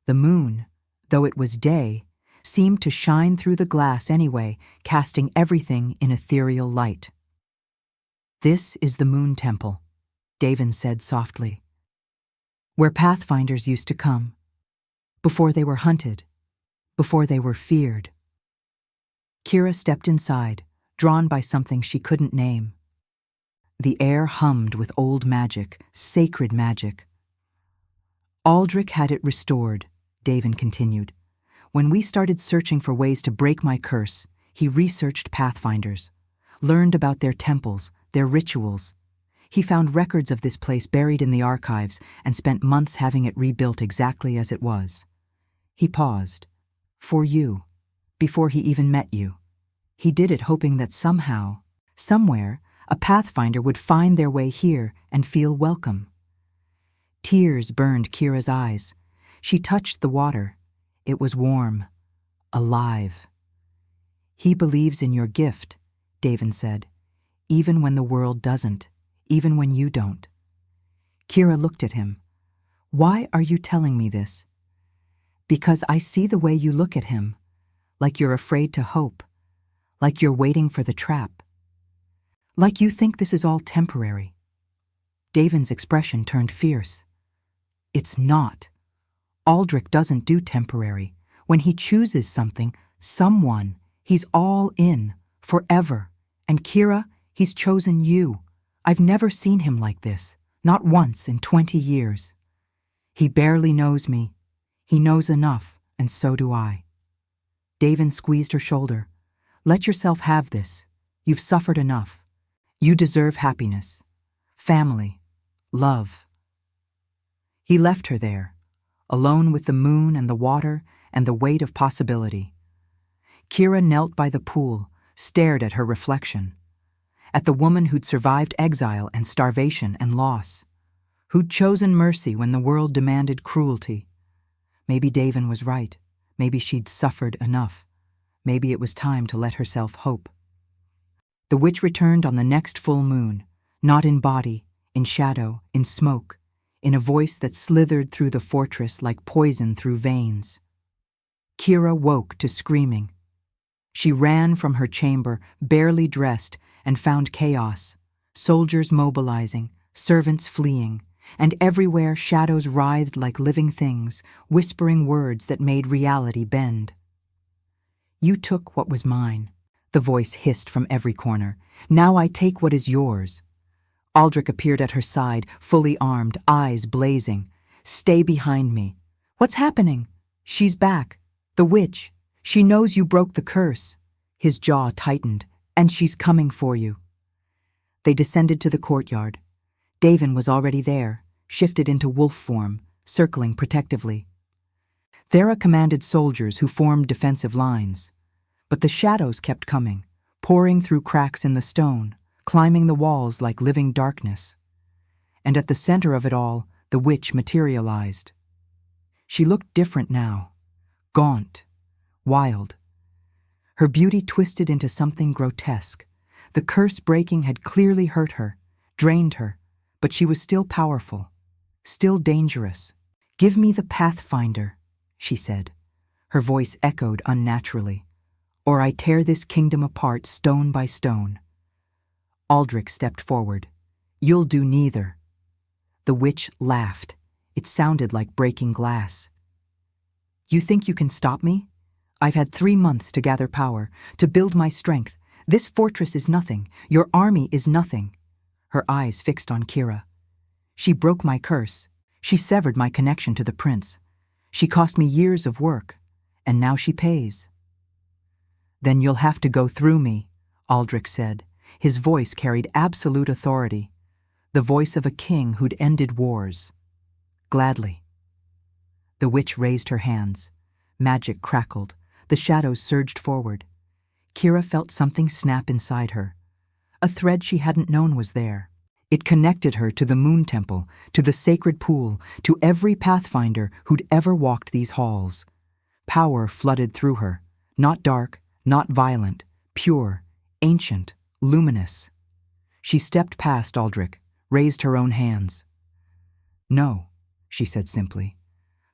The moon, though it was day, seemed to shine through the glass anyway, casting everything in ethereal light. "This is the Moon Temple," Davin said softly, "where pathfinders used to come, before they were hunted, before they were feared." Kira stepped inside, drawn by something she couldn't name. The air hummed with old magic, sacred magic. "Aldrich had it restored," Davin continued. "When we started searching for ways to break my curse, he researched pathfinders, learned about their temples, their rituals. He found records of this place buried in the archives and spent months having it rebuilt exactly as it was." He paused. "For you, before he even met you." He did it hoping that somehow, somewhere, a pathfinder would find their way here and feel welcome. Tears burned Kira's eyes. She touched the water. It was warm, alive. "He believes in your gift," Davin said, "even when the world doesn't, even when you don't." Kira looked at him. "Why are you telling me this?" "Because I see the way you look at him, like you're afraid to hope, like you're waiting for the trap, like you think this is all temporary." Davin's expression turned fierce. "It's not. Aldrich doesn't do temporary. When he chooses something, someone, he's all in, forever. And Kira, he's chosen you. I've never seen him like this, not once in 20 years. He barely knows me. He knows enough, and so do I." Davin squeezed her shoulder. "Let yourself have this. You've suffered enough. You deserve happiness, family, love." He left her there, alone with the moon and the water and the weight of possibility. Kira knelt by the pool, stared at her reflection, at the woman who'd survived exile and starvation and loss, who'd chosen mercy when the world demanded cruelty. Maybe Davin was right. Maybe she'd suffered enough. Maybe it was time to let herself hope. The witch returned on the next full moon, not in body, in shadow, in smoke, in a voice that slithered through the fortress like poison through veins. Kira woke to screaming. She ran from her chamber, barely dressed, and found chaos, soldiers mobilizing, servants fleeing, and everywhere shadows writhed like living things, whispering words that made reality bend. "You took what was mine," the voice hissed from every corner. "Now I take what is yours." Aldrich appeared at her side, fully armed, eyes blazing. "Stay behind me." "What's happening?" "She's back. The witch. She knows you broke the curse." His jaw tightened. "And she's coming for you." They descended to the courtyard. Davin was already there, shifted into wolf form, circling protectively. Thera commanded soldiers who formed defensive lines. But the shadows kept coming, pouring through cracks in the stone, climbing the walls like living darkness. And at the center of it all, the witch materialized. She looked different now, gaunt, wild. Her beauty twisted into something grotesque. The curse breaking had clearly hurt her, drained her, but she was still powerful, still dangerous. "Give me the Pathfinder," she said. Her voice echoed unnaturally. "Or I tear this kingdom apart stone by stone." Aldrich stepped forward. "You'll do neither." The witch laughed. It sounded like breaking glass. "You think you can stop me? I've had 3 months to gather power, to build my strength. This fortress is nothing. Your army is nothing." Her eyes fixed on Kira. "She broke my curse. She severed my connection to the prince. She cost me years of work, and now she pays." "Then you'll have to go through me," Aldrich said. His voice carried absolute authority, the voice of a king who'd ended wars. "Gladly." The witch raised her hands. Magic crackled. The shadows surged forward. Kira felt something snap inside her. A thread she hadn't known was there. It connected her to the moon temple, to the sacred pool, to every pathfinder who'd ever walked these halls. Power flooded through her, not dark, not violent, pure, ancient, luminous. She stepped past Aldrich, raised her own hands. "No," she said simply.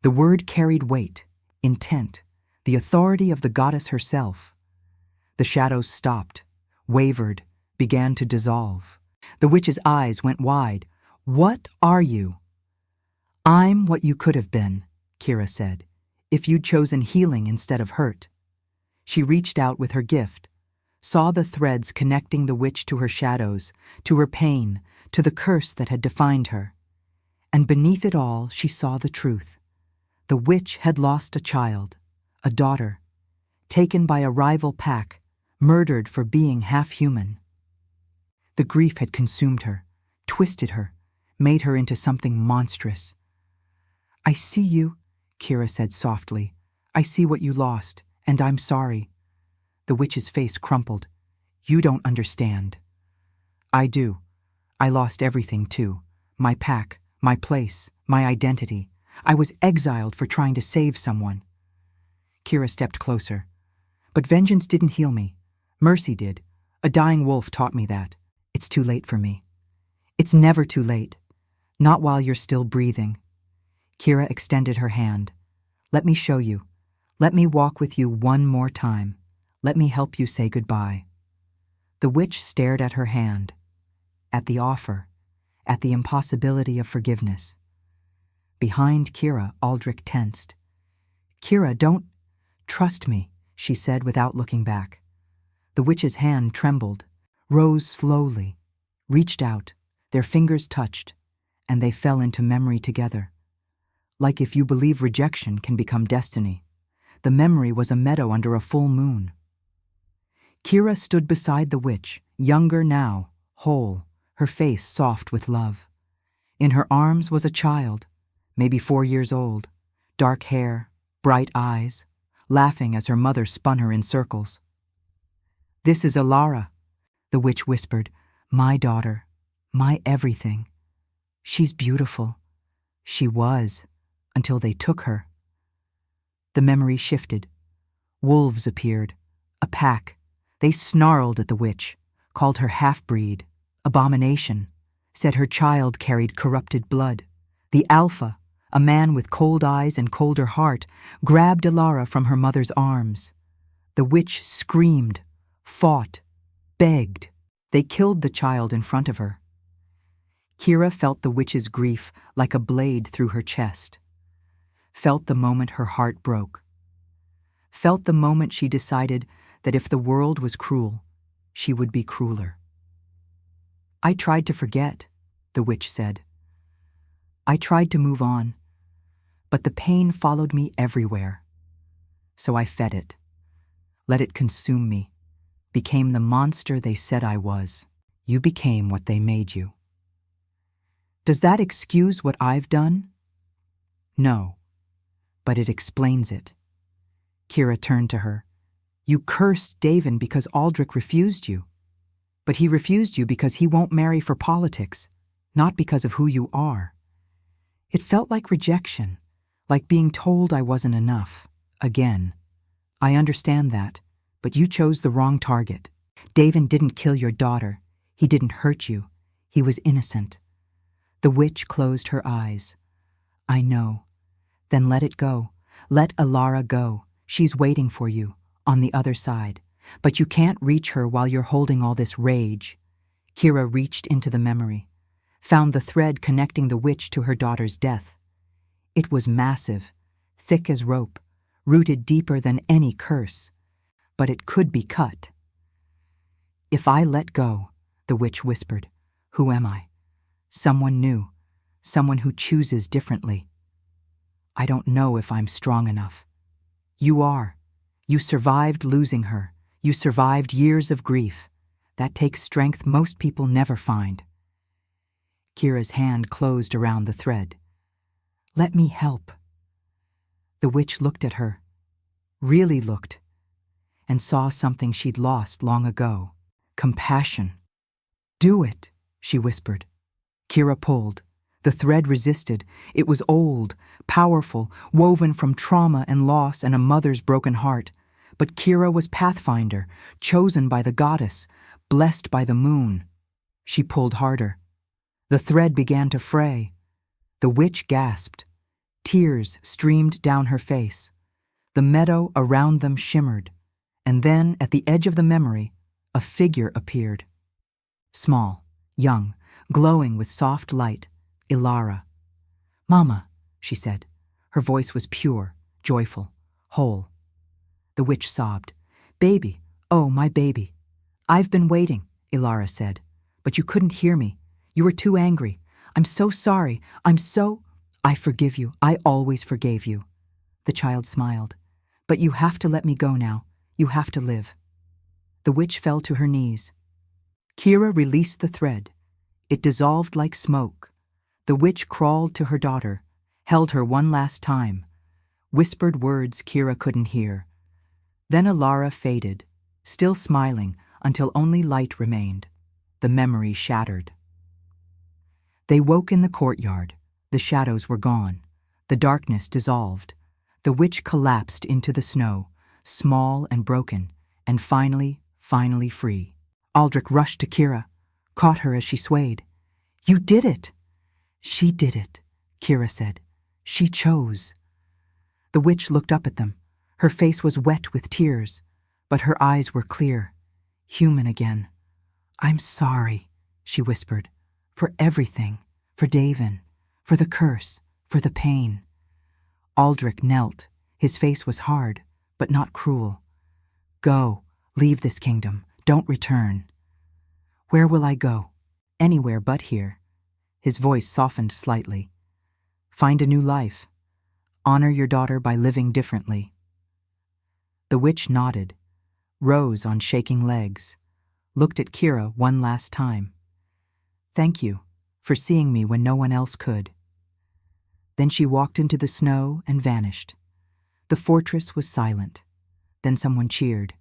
The word carried weight, intent, the authority of the goddess herself. The shadows stopped, wavered, began to dissolve. The witch's eyes went wide. "What are you?" "I'm what you could have been," Kira said, "if you'd chosen healing instead of hurt." She reached out with her gift, saw the threads connecting the witch to her shadows, to her pain, to the curse that had defined her. And beneath it all, she saw the truth. The witch had lost a child, a daughter, taken by a rival pack, murdered for being half-human. The grief had consumed her, twisted her, made her into something monstrous. "I see you," Kira said softly. "I see what you lost, and I'm sorry." The witch's face crumpled. You don't understand. I do. I lost everything too. My pack, my place, my identity. I was exiled for trying to save someone. Kira stepped closer. But vengeance didn't heal me. Mercy did. A dying wolf taught me that. It's too late for me. It's never too late. Not while you're still breathing. Kira extended her hand. Let me show you. Let me walk with you one more time. Let me help you say goodbye. The witch stared at her hand, at the offer, at the impossibility of forgiveness. Behind Kira, Aldrich tensed. Kira, don't... Trust me, she said without looking back. The witch's hand trembled, rose slowly, reached out, their fingers touched, and they fell into memory together. Like if you believe rejection can become destiny. The memory was a meadow under a full moon. Kira stood beside the witch, younger now, whole, her face soft with love. In her arms was a child, maybe 4 years old, dark hair, bright eyes, laughing as her mother spun her in circles. This is Alara, the witch whispered, my daughter, my everything. She's beautiful. She was, until they took her. The memory shifted. Wolves appeared, a pack. They snarled at the witch, called her half-breed, abomination, said her child carried corrupted blood. The Alpha, a man with cold eyes and colder heart, grabbed Alara from her mother's arms. The witch screamed, fought, begged. They killed the child in front of her. Kira felt the witch's grief like a blade through her chest. Felt the moment her heart broke. Felt the moment she decided that if the world was cruel, she would be crueler. I tried to forget, the witch said. I tried to move on, but the pain followed me everywhere. So I fed it, let it consume me, became the monster they said I was. You became what they made you. Does that excuse what I've done? No, but it explains it. Kira turned to her. You cursed Davin because Aldrich refused you. But he refused you because he won't marry for politics, not because of who you are. It felt like rejection, like being told I wasn't enough, again. I understand that, but you chose the wrong target. Davin didn't kill your daughter. He didn't hurt you. He was innocent. The witch closed her eyes. I know. Then let it go. Let Alara go. She's waiting for you, on the other side. But you can't reach her while you're holding all this rage. Kira reached into the memory, found the thread connecting the witch to her daughter's death. It was massive, thick as rope, rooted deeper than any curse. But it could be cut. If I let go, the witch whispered, who am I? Someone new, someone who chooses differently. I don't know if I'm strong enough. You are. You survived losing her. You survived years of grief. That takes strength most people never find. Kira's hand closed around the thread. Let me help. The witch looked at her, really looked, and saw something she'd lost long ago. Compassion. Do it, she whispered. Kira pulled. The thread resisted. It was old, powerful, woven from trauma and loss and a mother's broken heart. But Kira was Pathfinder, chosen by the goddess, blessed by the moon. She pulled harder. The thread began to fray. The witch gasped. Tears streamed down her face. The meadow around them shimmered. And then, at the edge of the memory, a figure appeared. Small, young, glowing with soft light. Alara. Mama, she said. Her voice was pure, joyful, whole. The witch sobbed. Baby, oh, my baby. I've been waiting, Alara said. But you couldn't hear me. You were too angry. I'm so sorry. I forgive you. I always forgave you. The child smiled. But you have to let me go now. You have to live. The witch fell to her knees. Kira released the thread. It dissolved like smoke. The witch crawled to her daughter, held her one last time, whispered words Kira couldn't hear. Then Alara faded, still smiling until only light remained. The memory shattered. They woke in the courtyard. The shadows were gone. The darkness dissolved. The witch collapsed into the snow, small and broken, and finally free. Aldrich rushed to Kira, caught her as she swayed. "You did it!" "She did it," Kira said. "She chose." The witch looked up at them. Her face was wet with tears, but her eyes were clear, human again. "I'm sorry," she whispered, "for everything, for Davin, for the curse, for the pain." Aldrich knelt. His face was hard, but not cruel. "Go, leave this kingdom, don't return." "Where will I go?" "Anywhere but here." His voice softened slightly. "Find a new life. Honor your daughter by living differently." The witch nodded, rose on shaking legs, looked at Kira one last time. "Thank you for seeing me when no one else could." Then she walked into the snow and vanished. The fortress was silent. Then someone cheered.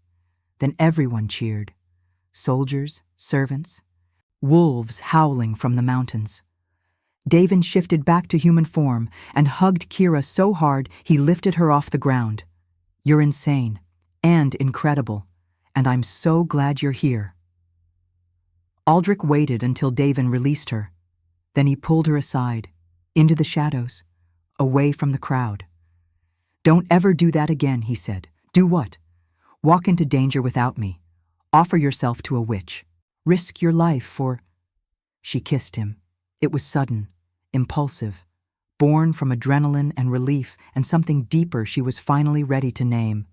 Then everyone cheered. Soldiers, servants, wolves howling from the mountains. Davin shifted back to human form and hugged Kira so hard he lifted her off the ground. "You're insane and incredible, and I'm so glad you're here." Aldrich waited until Davin released her. Then he pulled her aside, into the shadows, away from the crowd. "Don't ever do that again," he said. "Do what? Walk into danger without me. Offer yourself to a witch. Risk your life for—" She kissed him. It was sudden, impulsive, born from adrenaline and relief and something deeper she was finally ready to name.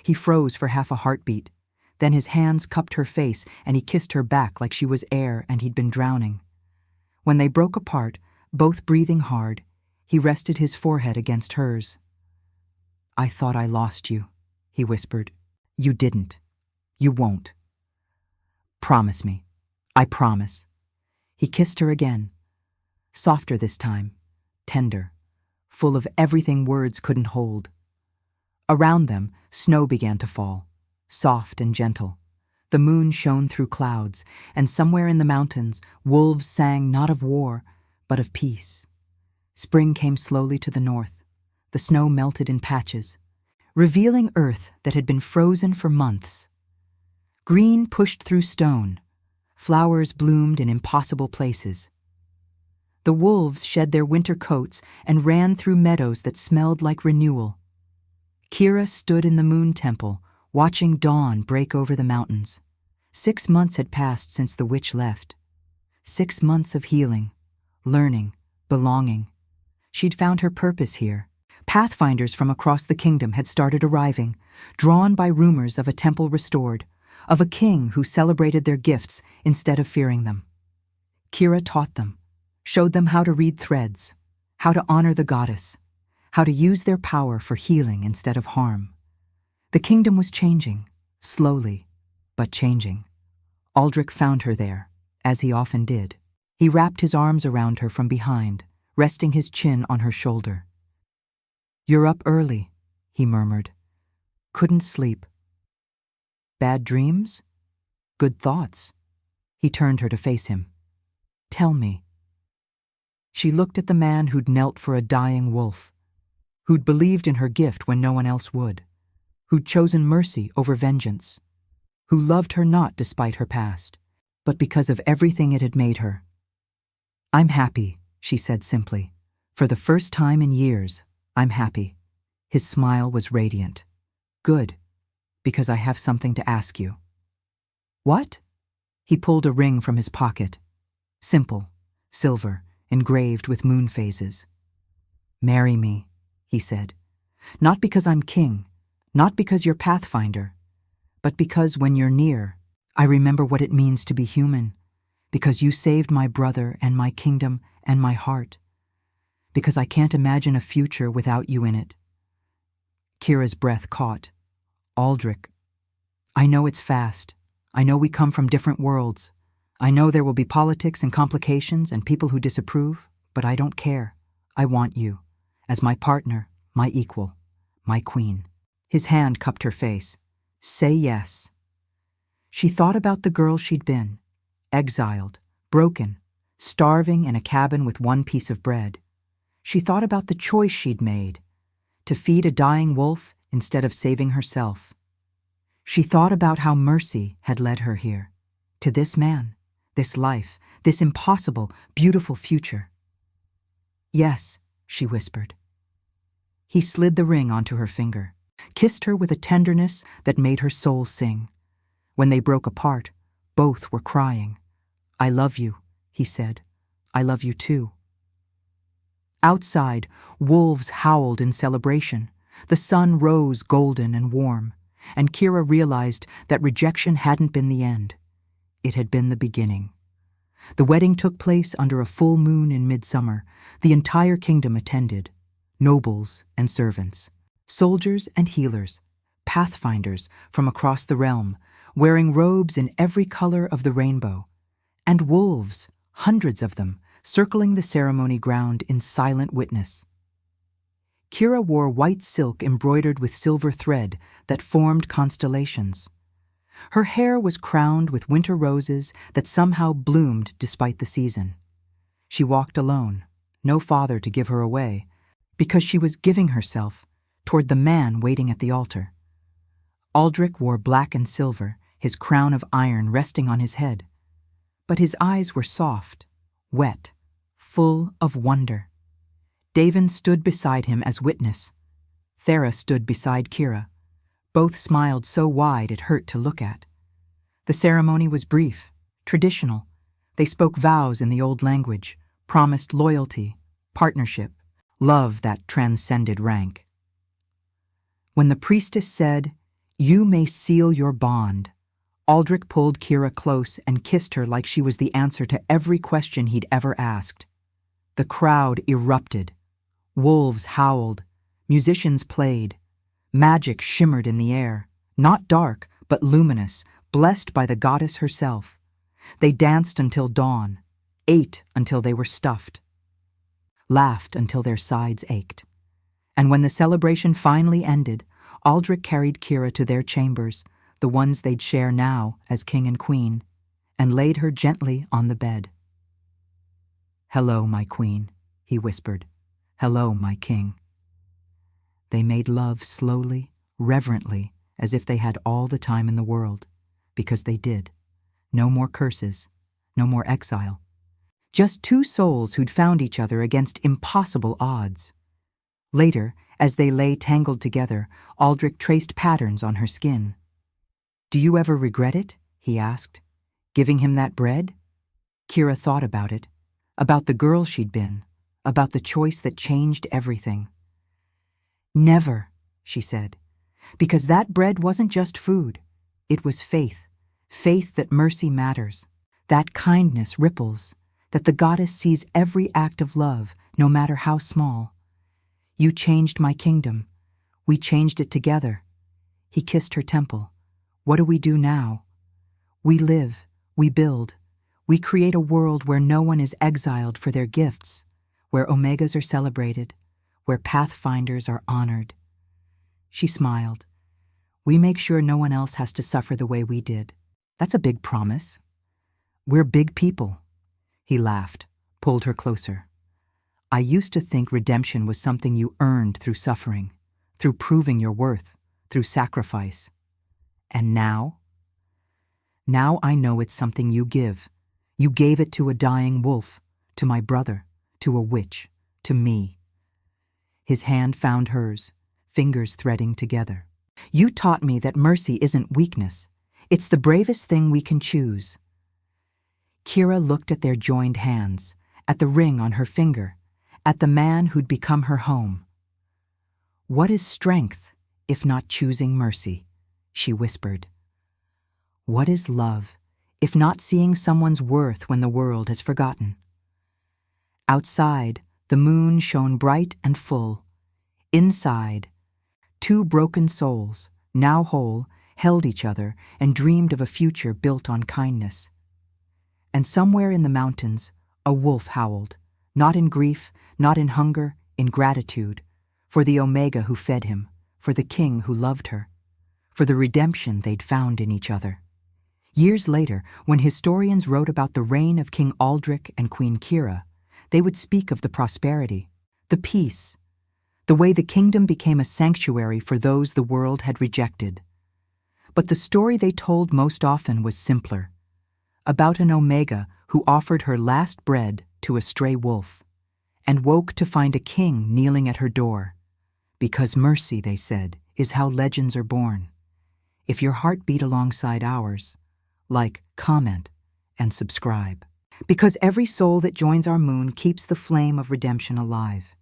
He froze for half a heartbeat. Then his hands cupped her face and he kissed her back like she was air and he'd been drowning. When they broke apart, both breathing hard, he rested his forehead against hers. "I thought I lost you," he whispered. "You didn't. You won't. Promise me. I promise." He kissed her again, softer this time, tender, full of everything words couldn't hold. Around them, snow began to fall, soft and gentle. The moon shone through clouds, and somewhere in the mountains, wolves sang not of war, but of peace. Spring came slowly to the north. The snow melted in patches, revealing earth that had been frozen for months. Green pushed through stone. Flowers bloomed in impossible places. The wolves shed their winter coats and ran through meadows that smelled like renewal. Kira stood in the moon temple, watching dawn break over the mountains. 6 months had passed since the witch left. 6 months of healing, learning, belonging. She'd found her purpose here. Pathfinders from across the kingdom had started arriving, drawn by rumors of a temple restored, of a king who celebrated their gifts instead of fearing them. Kira taught them, showed them how to read threads, how to honor the goddess, how to use their power for healing instead of harm. The kingdom was changing, slowly, but changing. Aldrich found her there, as he often did. He wrapped his arms around her from behind, resting his chin on her shoulder. "You're up early," he murmured. "Couldn't sleep. Bad dreams? Good thoughts?" He turned her to face him. "Tell me." She looked at the man who'd knelt for a dying wolf, who'd believed in her gift when no one else would, who'd chosen mercy over vengeance, who loved her not despite her past, but because of everything it had made her. "I'm happy," she said simply. "For the first time in years, I'm happy." His smile was radiant. "Good, because I have something to ask you." "What?" He pulled a ring from his pocket. Simple, silver, engraved with moon phases. "Marry me," he said. "Not because I'm king, not because you're Pathfinder, but because when you're near, I remember what it means to be human, because you saved my brother and my kingdom and my heart, because I can't imagine a future without you in it." Kira's breath caught. "Aldrich, I know it's fast. I know we come from different worlds. I know there will be politics and complications and people who disapprove, but I don't care. I want you, as my partner, my equal, my queen." His hand cupped her face. "Say yes." She thought about the girl she'd been, exiled, broken, starving in a cabin with one piece of bread. She thought about the choice she'd made, to feed a dying wolf instead of saving herself. She thought about how mercy had led her here, to this man, this life, this impossible, beautiful future. "Yes," she whispered. He slid the ring onto her finger, kissed her with a tenderness that made her soul sing. When they broke apart, both were crying. "I love you," he said. "I love you too." Outside, wolves howled in celebration. The sun rose golden and warm, and Kira realized that rejection hadn't been the end. It had been the beginning. The wedding took place under a full moon in midsummer. The entire kingdom attended, nobles and servants, soldiers and healers, pathfinders from across the realm, wearing robes in every color of the rainbow, and wolves, hundreds of them, circling the ceremony ground in silent witness. Kira wore white silk embroidered with silver thread that formed constellations. Her hair was crowned with winter roses that somehow bloomed despite the season. She walked alone, no father to give her away, because she was giving herself toward the man waiting at the altar. Aldrich wore black and silver, his crown of iron resting on his head. But his eyes were soft, wet, full of wonder. Davin stood beside him as witness. Thera stood beside Kira. Both smiled so wide it hurt to look at. The ceremony was brief, traditional. They spoke vows in the old language, promised loyalty, partnership, love that transcended rank. When the priestess said, "You may seal your bond," Aldrich pulled Kira close and kissed her like she was the answer to every question he'd ever asked. The crowd erupted. Wolves howled. Musicians played. Magic shimmered in the air, not dark, but luminous, blessed by the goddess herself. They danced until dawn, ate until they were stuffed, laughed until their sides ached. And when the celebration finally ended, Aldrich carried Kira to their chambers, the ones they'd share now as king and queen, and laid her gently on the bed. "Hello, my queen," he whispered. "Hello, my king." They made love slowly, reverently, as if they had all the time in the world, because they did. No more curses, no more exile. Just two souls who'd found each other against impossible odds. Later, as they lay tangled together, Aldrich traced patterns on her skin. "Do you ever regret it?" he asked. "Giving him that bread?" Kira thought about it, about the girl she'd been, about the choice that changed everything. "Never," she said, "because that bread wasn't just food. It was faith, faith that mercy matters, that kindness ripples, that the goddess sees every act of love, no matter how small. You changed my kingdom. We changed it together." He kissed her temple. "What do we do now? We live, we build, we create a world where no one is exiled for their gifts, where omegas are celebrated, where pathfinders are honored." She smiled. "We make sure no one else has to suffer the way we did. That's a big promise. We're big people." He laughed, pulled her closer. "I used to think redemption was something you earned through suffering, through proving your worth, through sacrifice. And now? Now I know it's something you give. You gave it to a dying wolf, to my brother, to a witch, to me." His hand found hers, fingers threading together. "You taught me that mercy isn't weakness. It's the bravest thing we can choose." Kira looked at their joined hands, at the ring on her finger, at the man who'd become her home. "What is strength, if not choosing mercy?" she whispered. "What is love, if not seeing someone's worth when the world has forgotten?" Outside, the moon shone bright and full. Inside, two broken souls, now whole, held each other and dreamed of a future built on kindness. And somewhere in the mountains, a wolf howled, not in grief, not in hunger, in gratitude, for the Omega who fed him, for the king who loved her, for the redemption they'd found in each other. Years later, when historians wrote about the reign of King Aldrich and Queen Kira, they would speak of the prosperity, the peace, the way the kingdom became a sanctuary for those the world had rejected. But the story they told most often was simpler, about an Omega who offered her last bread to a stray wolf, and woke to find a king kneeling at her door. Because mercy, they said, is how legends are born. If your heart beat alongside ours, like, comment, and subscribe. Because every soul that joins our moon keeps the flame of redemption alive.